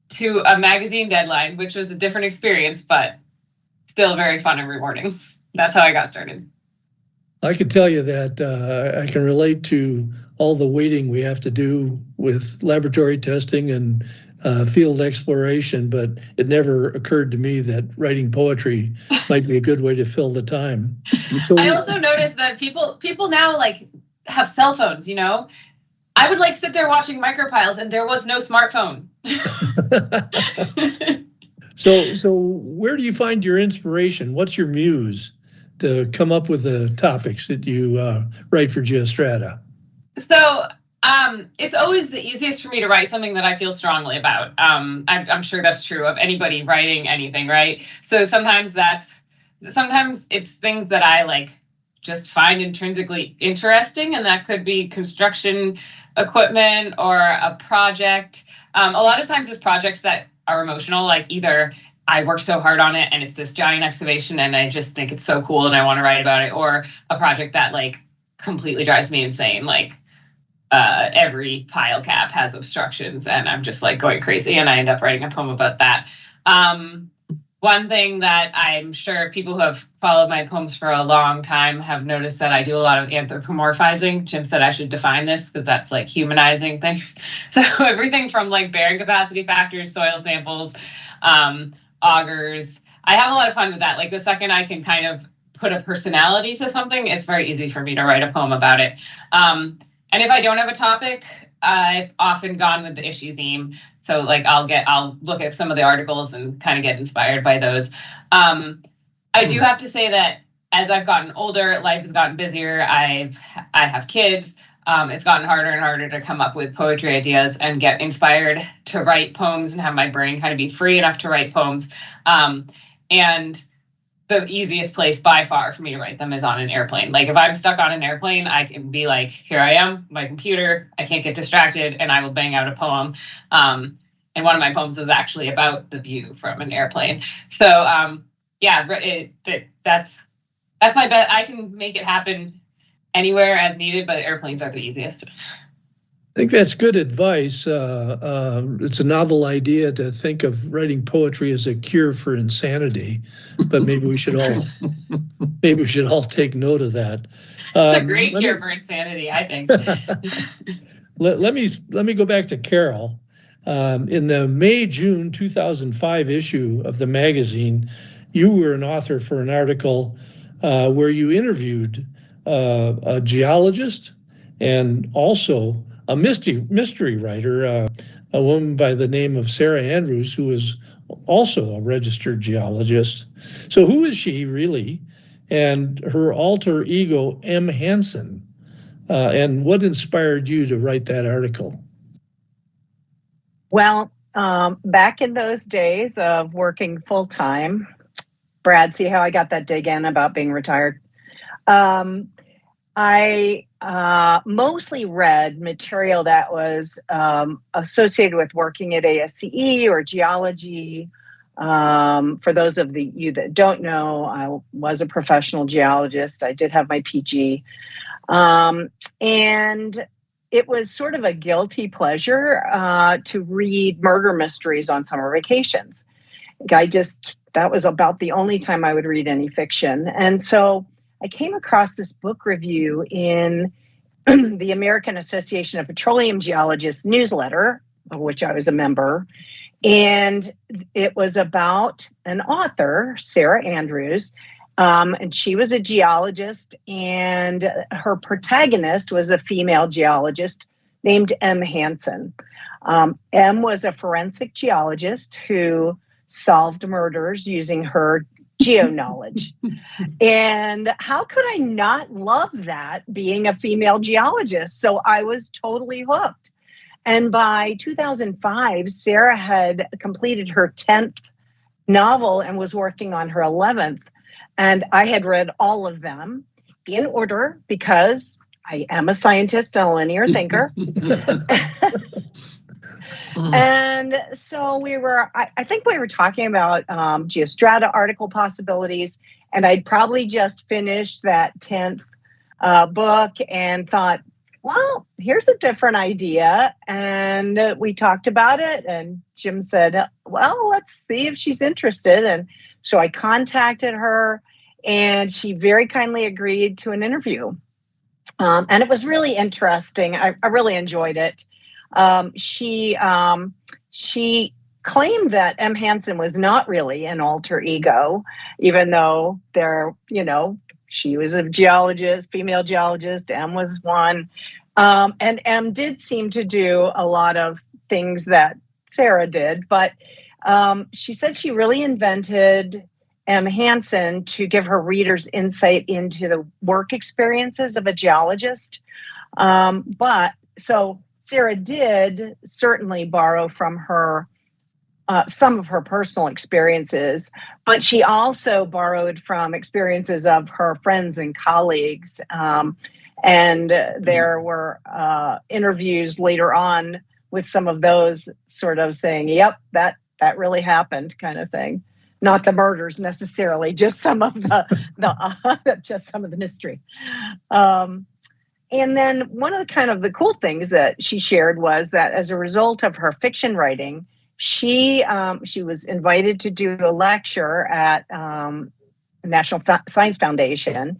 to a magazine deadline, which was a different experience, but still very fun and rewarding. That's how I got started. I can tell you that I can relate to all the waiting we have to do with laboratory testing and field exploration, but it never occurred to me that writing poetry might be a good way to fill the time. So, I also noticed that people now like have cell phones, you know. I would like sit there watching Micropiles and there was no smartphone. So where do you find your inspiration? What's your muse to come up with the topics that you write for GeoStrata? So it's always the easiest for me to write something that I feel strongly about. I'm sure that's true of anybody writing anything, right? So sometimes it's things that I like just find intrinsically interesting, and that could be construction equipment or a project. A lot of times it's projects that are emotional, like either I worked so hard on it and it's this giant excavation and I just think it's so cool and I want to write about it, or a project that like completely drives me insane, like every pile cap has obstructions and I'm just like going crazy, and I end up writing a poem about that. One thing that I'm sure people who have followed my poems for a long time have noticed that I do a lot of anthropomorphizing. Jim said I should define this because that's like humanizing things. So everything from like bearing capacity factors, soil samples, augers. I have a lot of fun with that. Like the second I can kind of put a personality to something, it's very easy for me to write a poem about it. And if I don't have a topic, I've often gone with the issue theme. So like I'll look at some of the articles and kind of get inspired by those. I do have to say that as I've gotten older, life has gotten busier. I have kids. It's gotten harder and harder to come up with poetry ideas and get inspired to write poems and have my brain kind of be free enough to write poems. And the easiest place by far for me to write them is on an airplane. Like if I'm stuck on an airplane, I can be like, here I am, my computer, I can't get distracted, and I will bang out a poem. And one of my poems was actually about the view from an airplane. So that's my bet. I can make it happen anywhere as needed, but airplanes are the easiest. I think that's good advice. It's a novel idea to think of writing poetry as a cure for insanity, but maybe we should all take note of that. It's a great cure for insanity, I think. Let me go back to Carol. In the May-June 2005 issue of the magazine, you were an author for an article where you interviewed a geologist and also a mystery writer, a woman by the name of Sarah Andrews, who is also a registered geologist. So who is she really? And her alter ego, M. Hansen. And what inspired you to write that article? Well, back in those days of working full-time, Brad, see how I got that dig in about being retired? I mostly read material that was associated with working at ASCE or geology. For those of you that don't know, I was a professional geologist. I did have my PG. And it was sort of a guilty pleasure to read murder mysteries on summer vacations. That was about the only time I would read any fiction. And so I came across this book review in the American Association of Petroleum Geologists newsletter, of which I was a member. And it was about an author, Sarah Andrews, and she was a geologist, and her protagonist was a female geologist named M. Hansen. M was a forensic geologist who solved murders using her geo-knowledge. And how could I not love that, being a female geologist? So I was totally hooked. And by 2005, Sarah had completed her 10th novel and was working on her 11th. And I had read all of them in order because I am a scientist and a linear thinker. And so I think we were talking about GeoStrata article possibilities, and I'd probably just finished that 10th book and thought, well, here's a different idea. And we talked about it, and Jim said, well, let's see if she's interested. And so I contacted her, and she very kindly agreed to an interview. And it was really interesting. I really enjoyed it. She claimed that M. Hansen was not really an alter ego, even though she was a geologist, female geologist, M was one. And M did seem to do a lot of things that Sarah did, but she said she really invented M. Hansen to give her readers insight into the work experiences of a geologist. So Sarah did certainly borrow from her some of her personal experiences, but she also borrowed from experiences of her friends and colleagues. And there were interviews later on with some of those sort of saying, yep, that really happened kind of thing. Not the murders necessarily, just some of just some of the mystery. And then one of the kind of the cool things that she shared was that as a result of her fiction writing, she was invited to do a lecture at National Science Foundation.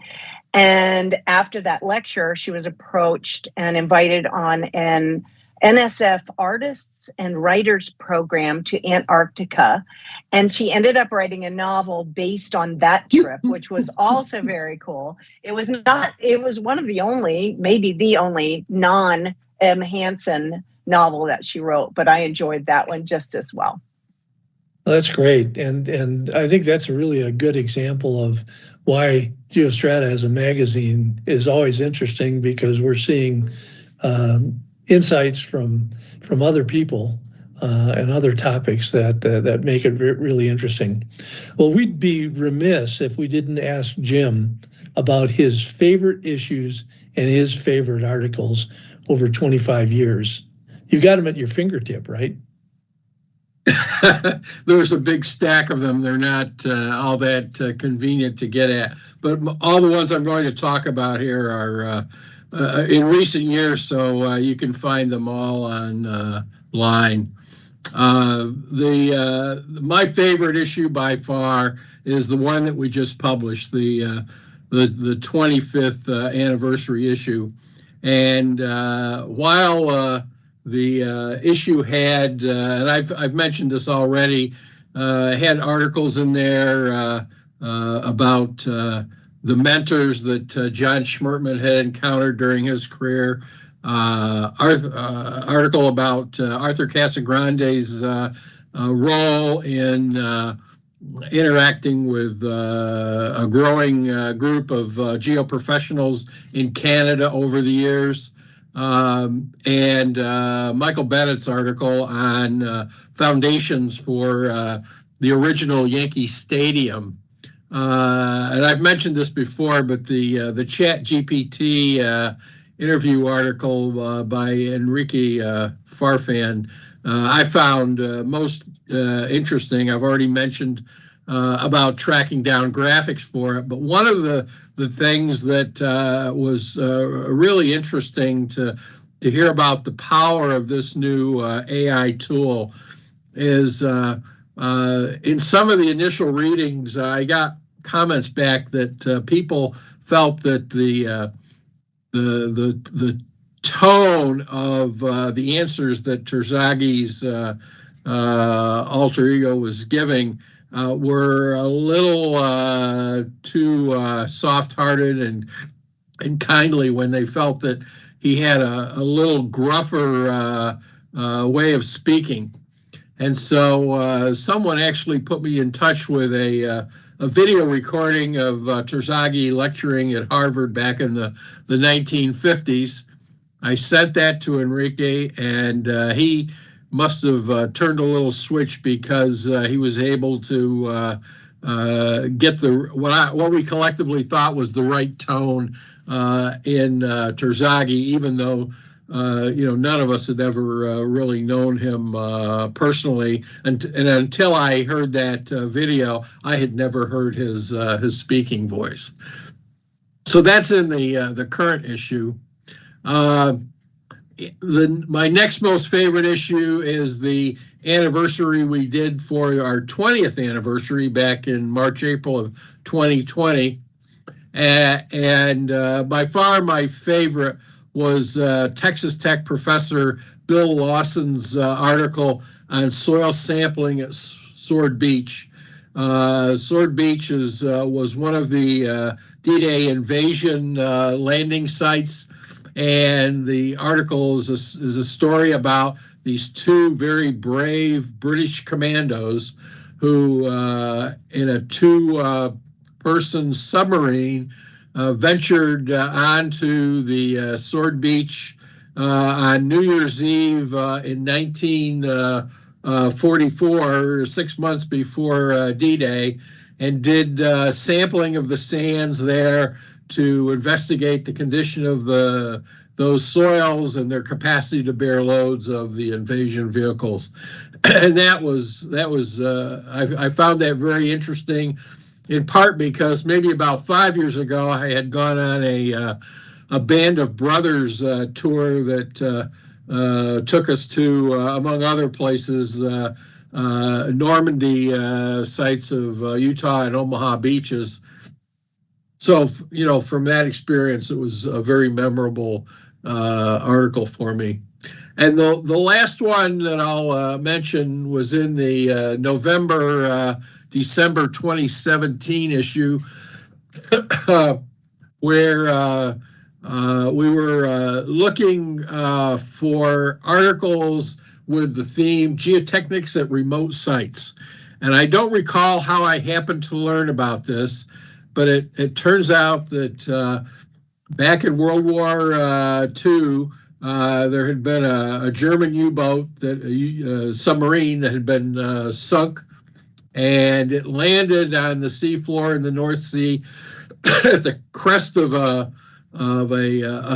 And after that lecture, she was approached and invited on an NSF artists and writers program to Antarctica. And she ended up writing a novel based on that trip, which was also very cool. It was one of the only, maybe the only non-M. Hansen novel that she wrote, but I enjoyed that one just as well. That's great. And I think that's really a good example of why GeoStrata as a magazine is always interesting, because we're seeing insights from other people and other topics that make it really interesting. Well, we'd be remiss if we didn't ask Jim about his favorite issues and his favorite articles over 25 years. You've got them at your fingertip, right? There's a big stack of them. They're not all that convenient to get at, but all the ones I'm going to talk about here are in recent years, so you can find them all online. My favorite issue by far is the one that we just published, the 25th anniversary issue. And while the issue had, and I've mentioned this already, had articles in there about the mentors that John Schmertman had encountered during his career. Article about Arthur Casagrande's role in interacting with a growing group of geo-professionals in Canada over the years. And Michael Bennett's article on foundations for the original Yankee Stadium. And I've mentioned this before, but the Chat GPT interview article by Enrique Farfan I found most interesting. I've already mentioned about tracking down graphics for it, but one of the things that was really interesting to hear about the power of this new AI tool is in some of the initial readings, I got comments back that people felt that the tone of the answers that Terzagh's alter ego was giving were a little too soft-hearted and kindly, when they felt that he had a little gruffer way of speaking. And so someone actually put me in touch with a video recording of Terzaghi lecturing at Harvard back in the 1950s. I sent that to Enrique, and he must have turned a little switch because he was able to get what we collectively thought was the right tone in Terzaghi, even though none of us had ever really known him personally, and until I heard that video, I had never heard his speaking voice. So that's in the current issue. My next most favorite issue is the anniversary we did for our 20th anniversary back in March, April of 2020. And by far my favorite was Texas Tech professor Bill Lawson's article on soil sampling at Sword Beach. Sword Beach was one of the D-Day invasion landing sites. And the article is a story about these two very brave British commandos who, in a two-person submarine, ventured onto the Sword Beach on New Year's Eve in 1944, 6 months before D-Day, and did sampling of the sands there to investigate the condition of those soils and their capacity to bear loads of the invasion vehicles. And I found that very interesting, in part because maybe about 5 years ago I had gone on a Band of Brothers tour that took us to, among other places, Normandy sites of Utah and Omaha beaches. So, from that experience, it was a very memorable article for me. And the last one that I'll mention was in the December 2017 issue, where we were looking for articles with the theme geotechnics at remote sites. And I don't recall how I happened to learn about this, but it turns out that back in World War II, there had been a German U-boat, submarine that had been sunk, and it landed on the seafloor in the North Sea at the crest of a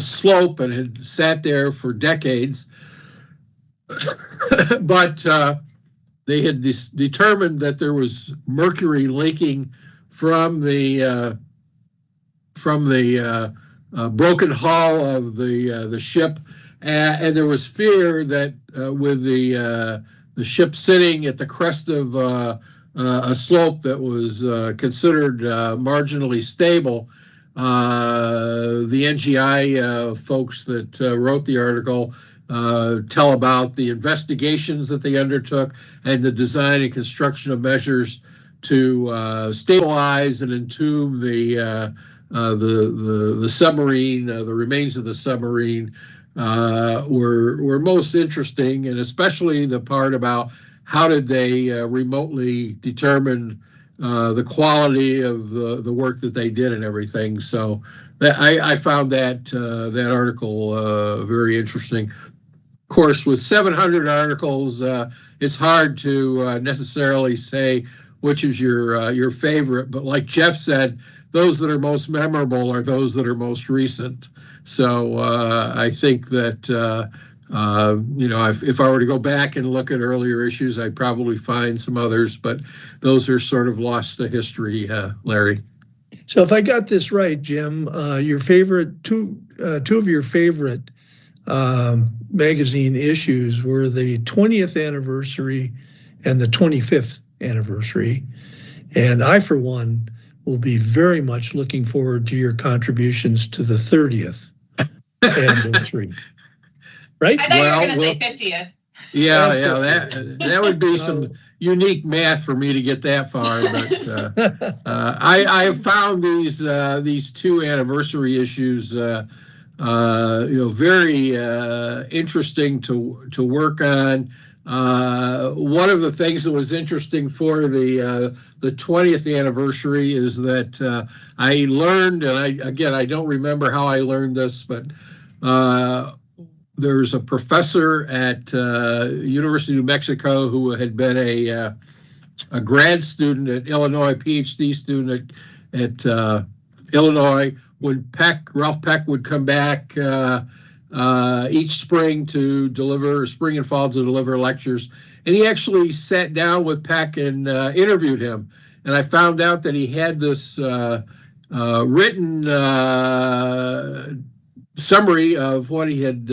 slope, and had sat there for decades. But they had determined that there was mercury leaking from the broken hull of the ship, and there was fear that with the ship sitting at the crest of a slope that was considered marginally stable, the NGI folks that wrote the article tell about the investigations that they undertook and the design and construction of measures to stabilize and entomb the submarine. The remains of the submarine were most interesting, and especially the part about how did they remotely determine the quality of the work that they did and everything. So I found that article very interesting. Of course, with 700 articles, it's hard to necessarily say which is your favorite, but like Jeff said, those that are most memorable are those that are most recent. So I think that if I were to go back and look at earlier issues, I'd probably find some others, but those are sort of lost to history, Larry. So if I got this right, Jim, your favorite two of your favorite magazine issues were the 20th anniversary and the 25th anniversary. And I, for one, will be very much looking forward to your contributions to the 30th anniversary. Right? I thought you were going to say 50th. Yeah, that would be some unique math for me to get that far. But I have found these two anniversary issues, very interesting to work on. One of the things that was interesting for the 20th anniversary is that I learned, and I don't remember how I learned this, but there's a professor at University of New Mexico who had been a grad student at Illinois, PhD student at Illinois. When Ralph Peck would come back each spring to deliver, spring and fall to deliver lectures, and he actually sat down with Peck and interviewed him. And I found out that he had this written summary of what he had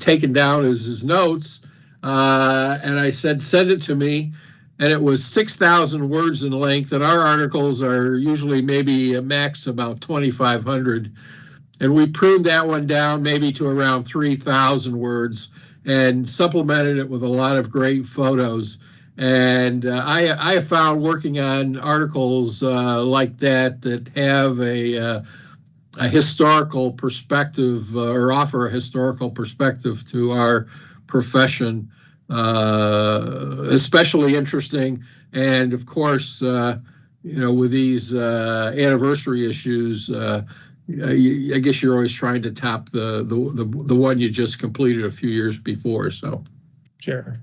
taken down as his notes, and I said, send it to me. And it was 6,000 words in length, and our articles are usually maybe a max about 2,500. And we pruned that one down maybe to around 3,000 words and supplemented it with a lot of great photos. And I have found working on articles like that have a historical perspective or offer a historical perspective to our profession, especially interesting. And of course, with these anniversary issues, I guess you're always trying to top the one you just completed a few years before. So, sure.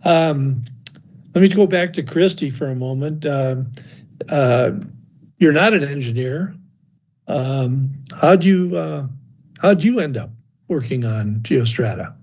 Let me go back to Kristie for a moment. You're not an engineer. How'd you end up working on GeoStrata?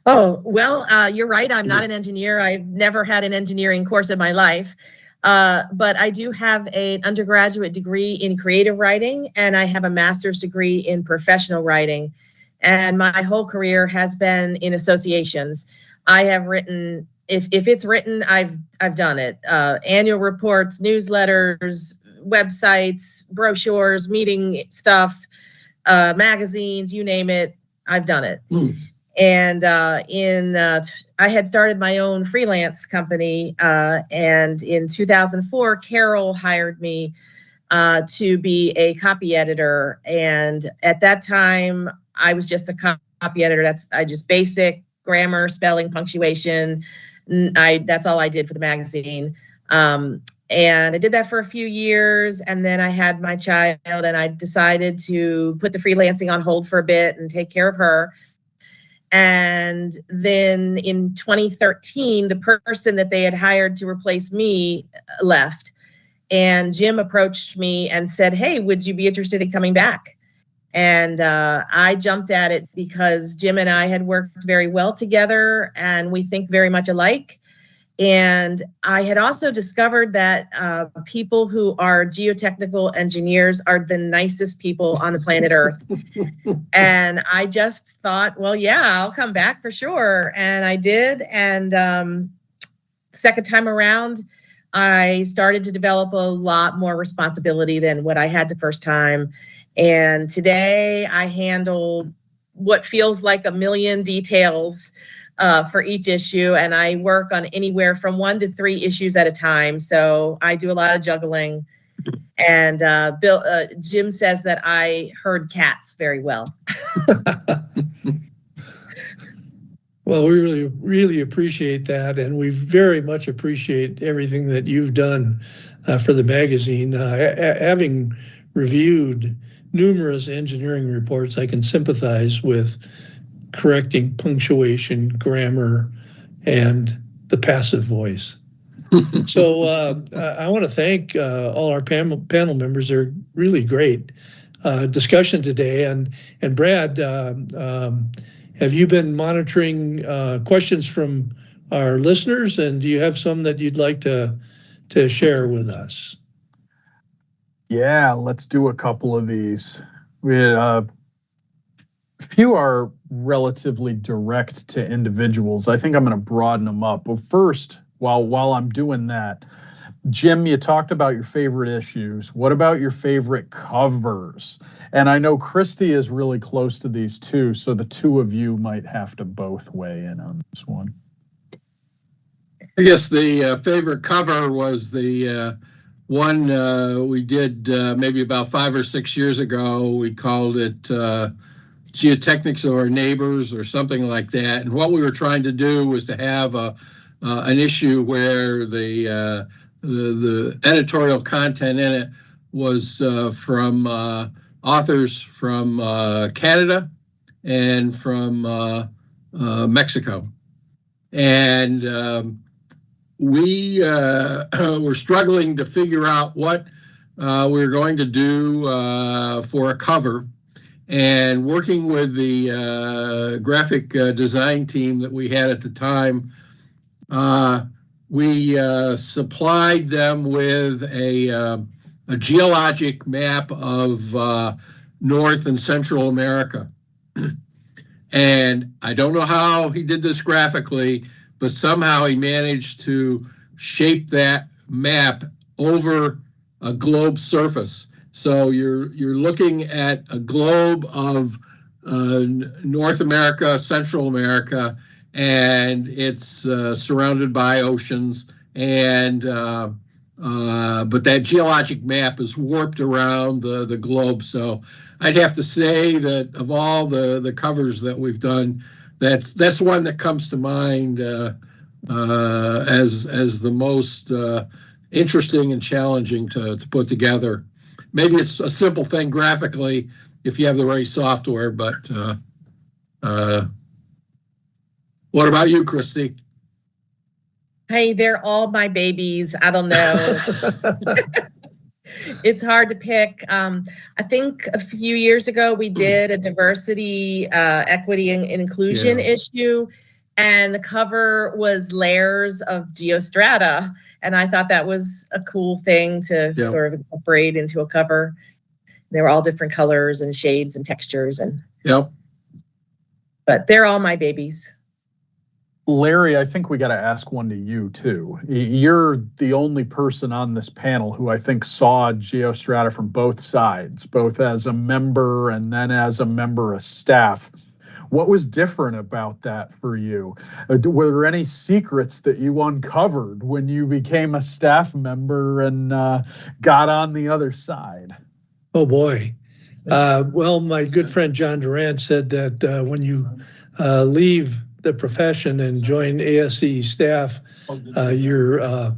Oh, well, you're right. I'm not an engineer. I've never had an engineering course in my life. But I do have an undergraduate degree in creative writing, and I have a master's degree in professional writing. And my whole career has been in associations. I have written, if it's written, I've done it. Annual reports, newsletters, websites, brochures, meeting stuff, magazines, you name it, I've done it. And I had started my own freelance company, and in 2004, Carol hired me to be a copy editor. And at that time, I was just a copy editor. I just basic grammar, spelling, punctuation. That's all I did for the magazine. And I did that for a few years, and then I had my child, and I decided to put the freelancing on hold for a bit and take care of her. And then in 2013, the person that they had hired to replace me left. And Jim approached me and said, hey, would you be interested in coming back? And I jumped at it because Jim and I had worked very well together, and we think very much alike. And I had also discovered that people who are geotechnical engineers are the nicest people on the planet Earth. And I just thought, well, yeah, I'll come back for sure. And I did. And second time around, I started to develop a lot more responsibility than what I had the first time. And today I handle what feels like a million details for each issue, and I work on anywhere from 1 to 3 issues at a time. So I do a lot of juggling. And Jim says that I herd cats very well. Well, we really appreciate that, and we very much appreciate everything that you've done for the magazine. Having reviewed numerous engineering reports, I can sympathize with correcting punctuation, grammar, and the passive voice. So I want to thank all our panel members. They're really great discussion today. And Brad, have you been monitoring questions from our listeners? And do you have some that you'd like to share with us? Yeah, let's do a couple of these. We had, a few are relatively direct to individuals. I think I'm going to broaden them up. But first, while I'm doing that, Jim, you talked about your favorite issues. What about your favorite covers? And I know Christie is really close to these too, so the two of you might have to both weigh in on this one. I guess the favorite cover was the one we did maybe about 5 or 6 years ago. We called it Geotechnics of Our Neighbors or something like that. And what we were trying to do was to have an issue where the editorial content in it was from authors from Canada and from Mexico. And we were struggling to figure out what we were going to do for a cover. And working with the graphic design team that we had at the time, we supplied them with a geologic map of North and Central America. And I don't know how he did this graphically, but somehow he managed to shape that map over a globe surface. So you're looking at a globe of North America, Central America, and it's surrounded by oceans. And but that geologic map is warped around the globe. So I'd have to say that of all the covers that we've done, that's one that comes to mind as the most interesting and challenging to put together. Maybe it's a simple thing graphically if you have the right software, but what about you, Kristie? Hey, they're all my babies. I don't know. It's hard to pick. I think a few years ago we did a diversity, equity, and inclusion issue, and the cover was layers of GEOSTRATA, and I thought that was a cool thing to sort of incorporate into a cover. They were all different colors and shades and textures, and but they're all my babies. Larry, I think we got to ask one to you too. You're the only person on this panel who I think saw GeoStrata from both sides, both as a member and then as a member of staff. What was different about that for you? Were there any secrets that you uncovered when you became a staff member and got on the other side? Oh boy. Well, my good friend John Durant said that when you leave the profession and join ASCE staff, you're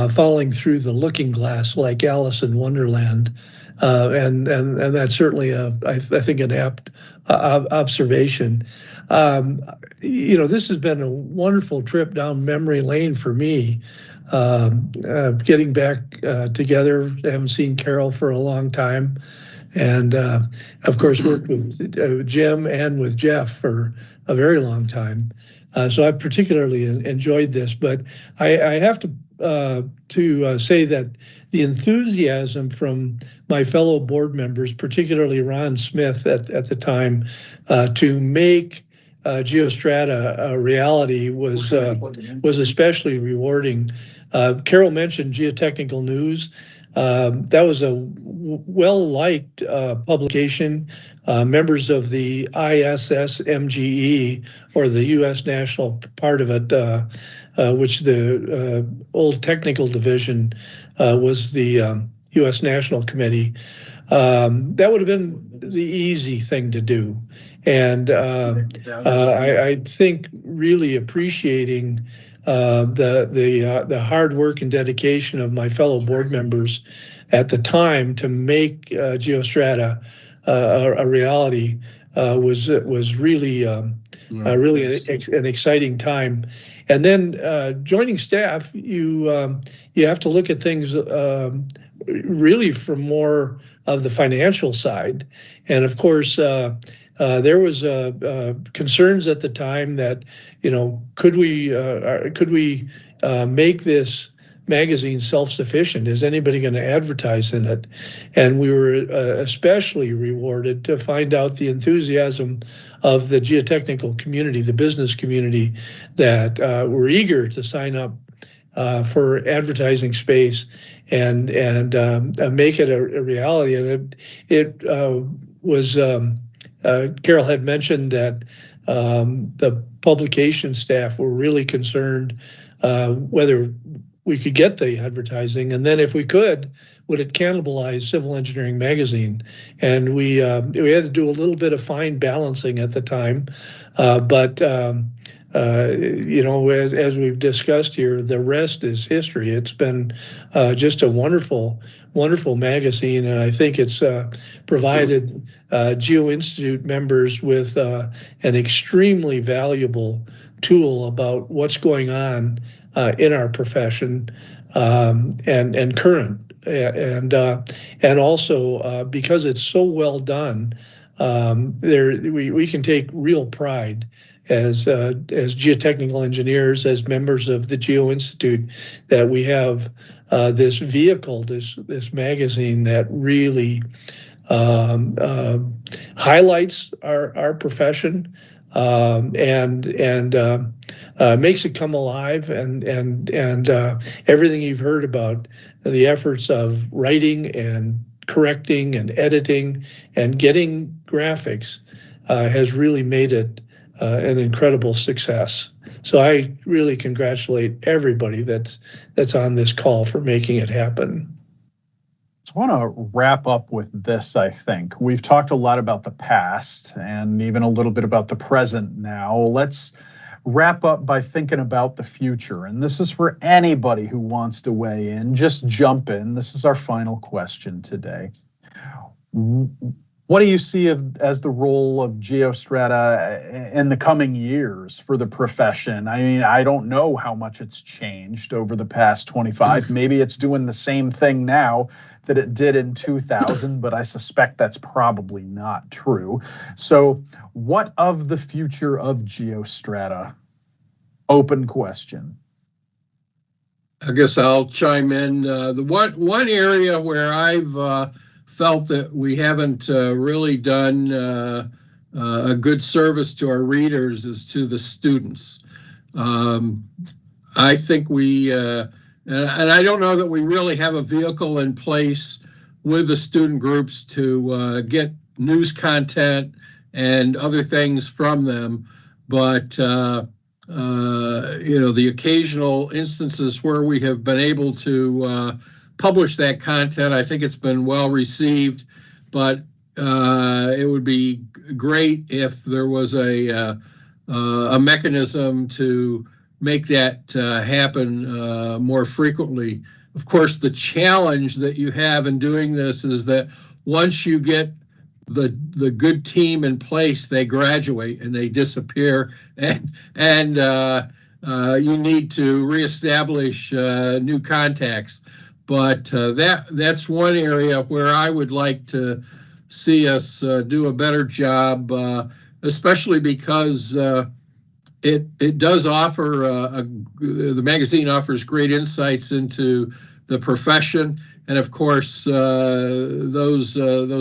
falling through the looking glass like Alice in Wonderland, and that's certainly I think an apt observation. This has been a wonderful trip down memory lane for me. Getting back together, I haven't seen Carol for a long time. And of course, worked with Jim and with Jeff for a very long time. So I particularly enjoyed this. But I have to say that the enthusiasm from my fellow board members, particularly Ron Smith at the time, to make GeoStrata a reality was especially rewarding. Carol mentioned geotechnical news. That was a well-liked publication. Members of the ISS MGE, or the U.S. national part of it, which the old technical division was the U.S. National Committee. That would have been the easy thing to do. And I think really appreciating the hard work and dedication of my fellow board members at the time to make GeoStrata a reality was really an exciting time. And then joining staff, you have to look at things really from more of the financial side, and of course. There was concerns at the time that, could we make this magazine self-sufficient? Is anybody going to advertise in it? And we were especially rewarded to find out the enthusiasm of the geotechnical community, the business community, that were eager to sign up for advertising space and make it a reality. And it was. Carol had mentioned that the publication staff were really concerned whether we could get the advertising, and then if we could, would it cannibalize Civil Engineering Magazine? And we had to do a little bit of fine balancing at the time, but as we've discussed here, the rest is history. It's been just a wonderful magazine, and I think it's provided Geo-Institute members with an extremely valuable tool about what's going on in our profession and current. And also because it's so well done, we can take real pride as geotechnical engineers, as members of the Geo-Institute, that we have this vehicle, this magazine that really highlights our profession and makes it come alive, and everything you've heard about the efforts of writing and correcting and editing and getting graphics has really made it an incredible success. So I really congratulate everybody that's on this call for making it happen. I want to wrap up with this, I think. We've talked a lot about the past and even a little bit about the present now. Let's wrap up by thinking about the future. And this is for anybody who wants to weigh in. Just jump in. This is our final question today. What do you see as the role of GeoStrata in the coming years for the profession? I mean, I don't know how much it's changed over the past 25. Maybe it's doing the same thing now that it did in 2000, but I suspect that's probably not true. So what of the future of GeoStrata? Open question. I guess I'll chime in. The one area where I've felt that we haven't really done a good service to our readers is to the students. I think and I don't know that we really have a vehicle in place with the student groups to get news content and other things from them, but the occasional instances where we have been able to publish that content, I think it's been well received, but it would be great if there was a mechanism to make that happen more frequently. Of course, the challenge that you have in doing this is that once you get the good team in place, they graduate and they disappear, and you need to reestablish new contacts. But that's one area where I would like to see us do a better job, especially because it does offer, the magazine offers great insights into the profession. And of course, those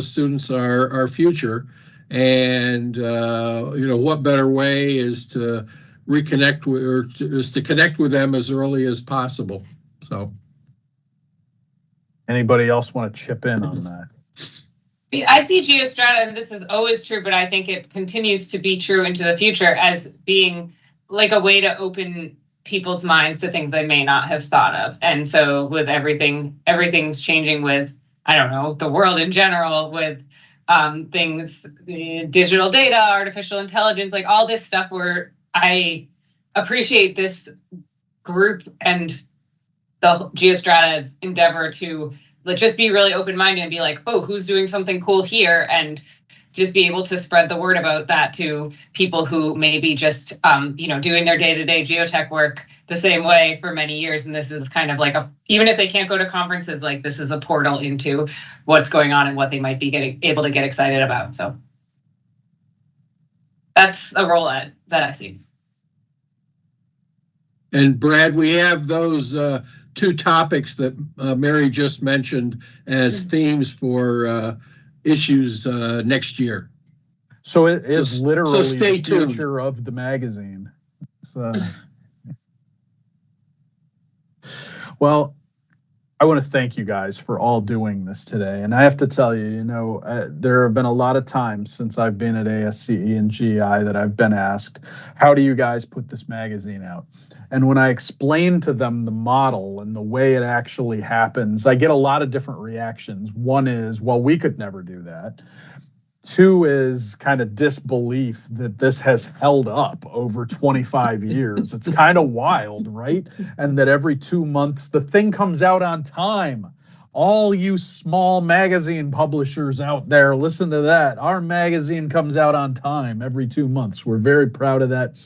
students are our future. And, what better way is to reconnect is to connect with them as early as possible. So. Anybody else want to chip in on that? I see GeoStrata, and this is always true, but I think it continues to be true into the future as being like a way to open people's minds to things they may not have thought of. And so with everything's changing with, I don't know, the world in general, with things, digital data, artificial intelligence, like all this stuff where I appreciate this group and the GeoStrata's endeavor to just be really open-minded and be like, oh, who's doing something cool here? And just be able to spread the word about that to people who may be just, doing their day-to-day geotech work the same way for many years. And this is kind of like even if they can't go to conferences, like this is a portal into what's going on and what they might be able to get excited about. So that's a role that I see. And Brad, we have those two topics that Mary just mentioned as themes for issues next year. So it is literally stay the future of the magazine. Well, I want to thank you guys for all doing this today. And I have to tell you, there have been a lot of times since I've been at ASCE and GI that I've been asked, how do you guys put this magazine out? And when I explain to them the model and the way it actually happens, I get a lot of different reactions. One is, well, we could never do that. 2 is kind of disbelief that this has held up over 25 years. It's kind of wild, right? And that every 2 months, the thing comes out on time. All you small magazine publishers out there, listen to that. Our magazine comes out on time every 2 months. We're very proud of that.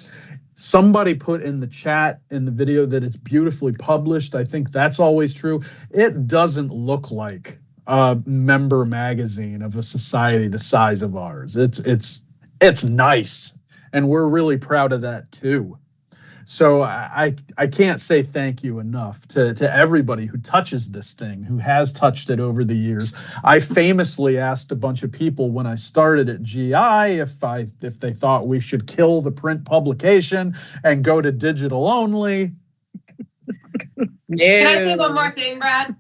Somebody put in the chat in the video that it's beautifully published. I think that's always true. It doesn't look like a member magazine of a society the size of ours. It's nice, and we're really proud of that too. So I can't say thank you enough to everybody who touches this thing, who has touched it over the years. I famously asked a bunch of people when I started at GI if they thought we should kill the print publication and go to digital only. Can I say one more thing, Brad?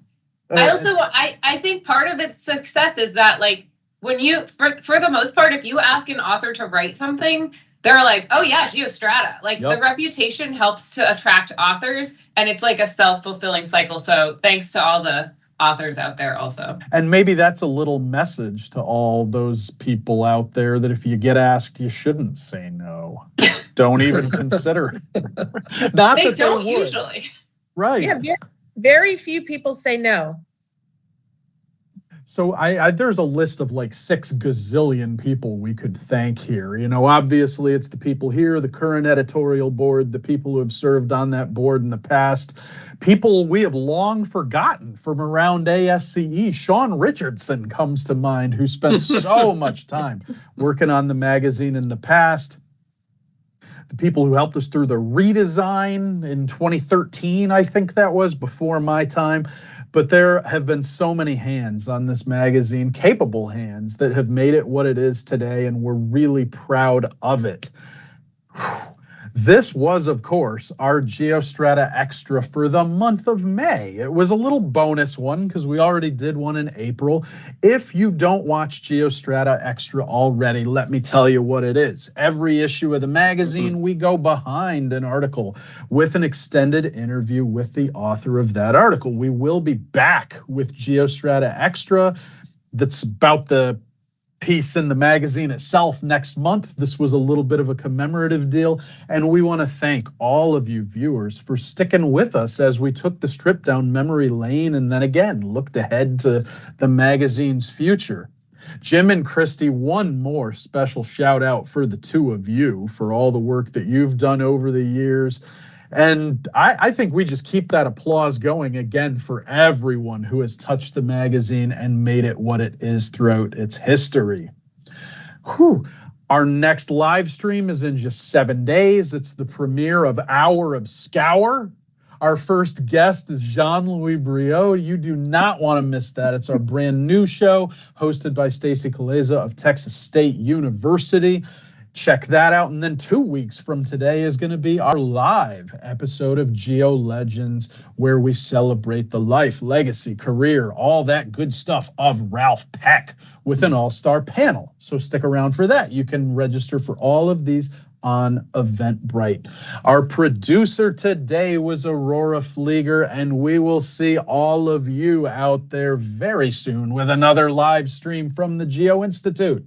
I think part of its success is that, like, when you, for the most part, if you ask an author to write something, they're like, oh yeah, GeoStrata. Like, the reputation helps to attract authors, and it's like a self-fulfilling cycle. So thanks to all the authors out there also. And maybe that's a little message to all those people out there that if you get asked, you shouldn't say no. Don't even consider it. Not they that don't they would. Usually. Right. Yeah, very few people say no. So there's a list of like 6 gazillion people we could thank here. You know, obviously it's the people here, the current editorial board, the people who have served on that board in the past, people we have long forgotten from around ASCE. Sean Richardson comes to mind, who spent so much time working on the magazine in the past. The people who helped us through the redesign in 2013, I think that was, before my time. But there have been so many hands on this magazine, capable hands, that have made it what it is today, and we're really proud of it. This was, of course, our GeoStrata Extra for the month of May. It was a little bonus one because we already did one in April. If you don't watch GeoStrata Extra already, let me tell you what it is. Every issue of the magazine, we go behind an article with an extended interview with the author of that article. We will be back with GeoStrata Extra. That's about the piece in the magazine itself next month. This was a little bit of a commemorative deal, and we want to thank all of you viewers for sticking with us as we took this trip down memory lane and then again looked ahead to the magazine's future. Jim and Christie, one more special shout out for the 2 of you for all the work that you've done over the years. And I think we just keep that applause going again for everyone who has touched the magazine and made it what it is throughout its history. Whew. Our next live stream is in just 7 days. It's the premiere of Hour of Scour. Our first guest is Jean-Louis Briot. You do not want to miss that. It's our brand new show hosted by Stacy Kaleza of Texas State University. Check that out. And then 2 weeks from today is going to be our live episode of Geo Legends, where we celebrate the life, legacy, career, all that good stuff of Ralph Peck with an all-star panel. So stick around for that. You can register for all of these on Eventbrite. Our producer today was Aurora Flieger, and we will see all of you out there very soon with another live stream from the Geo-Institute.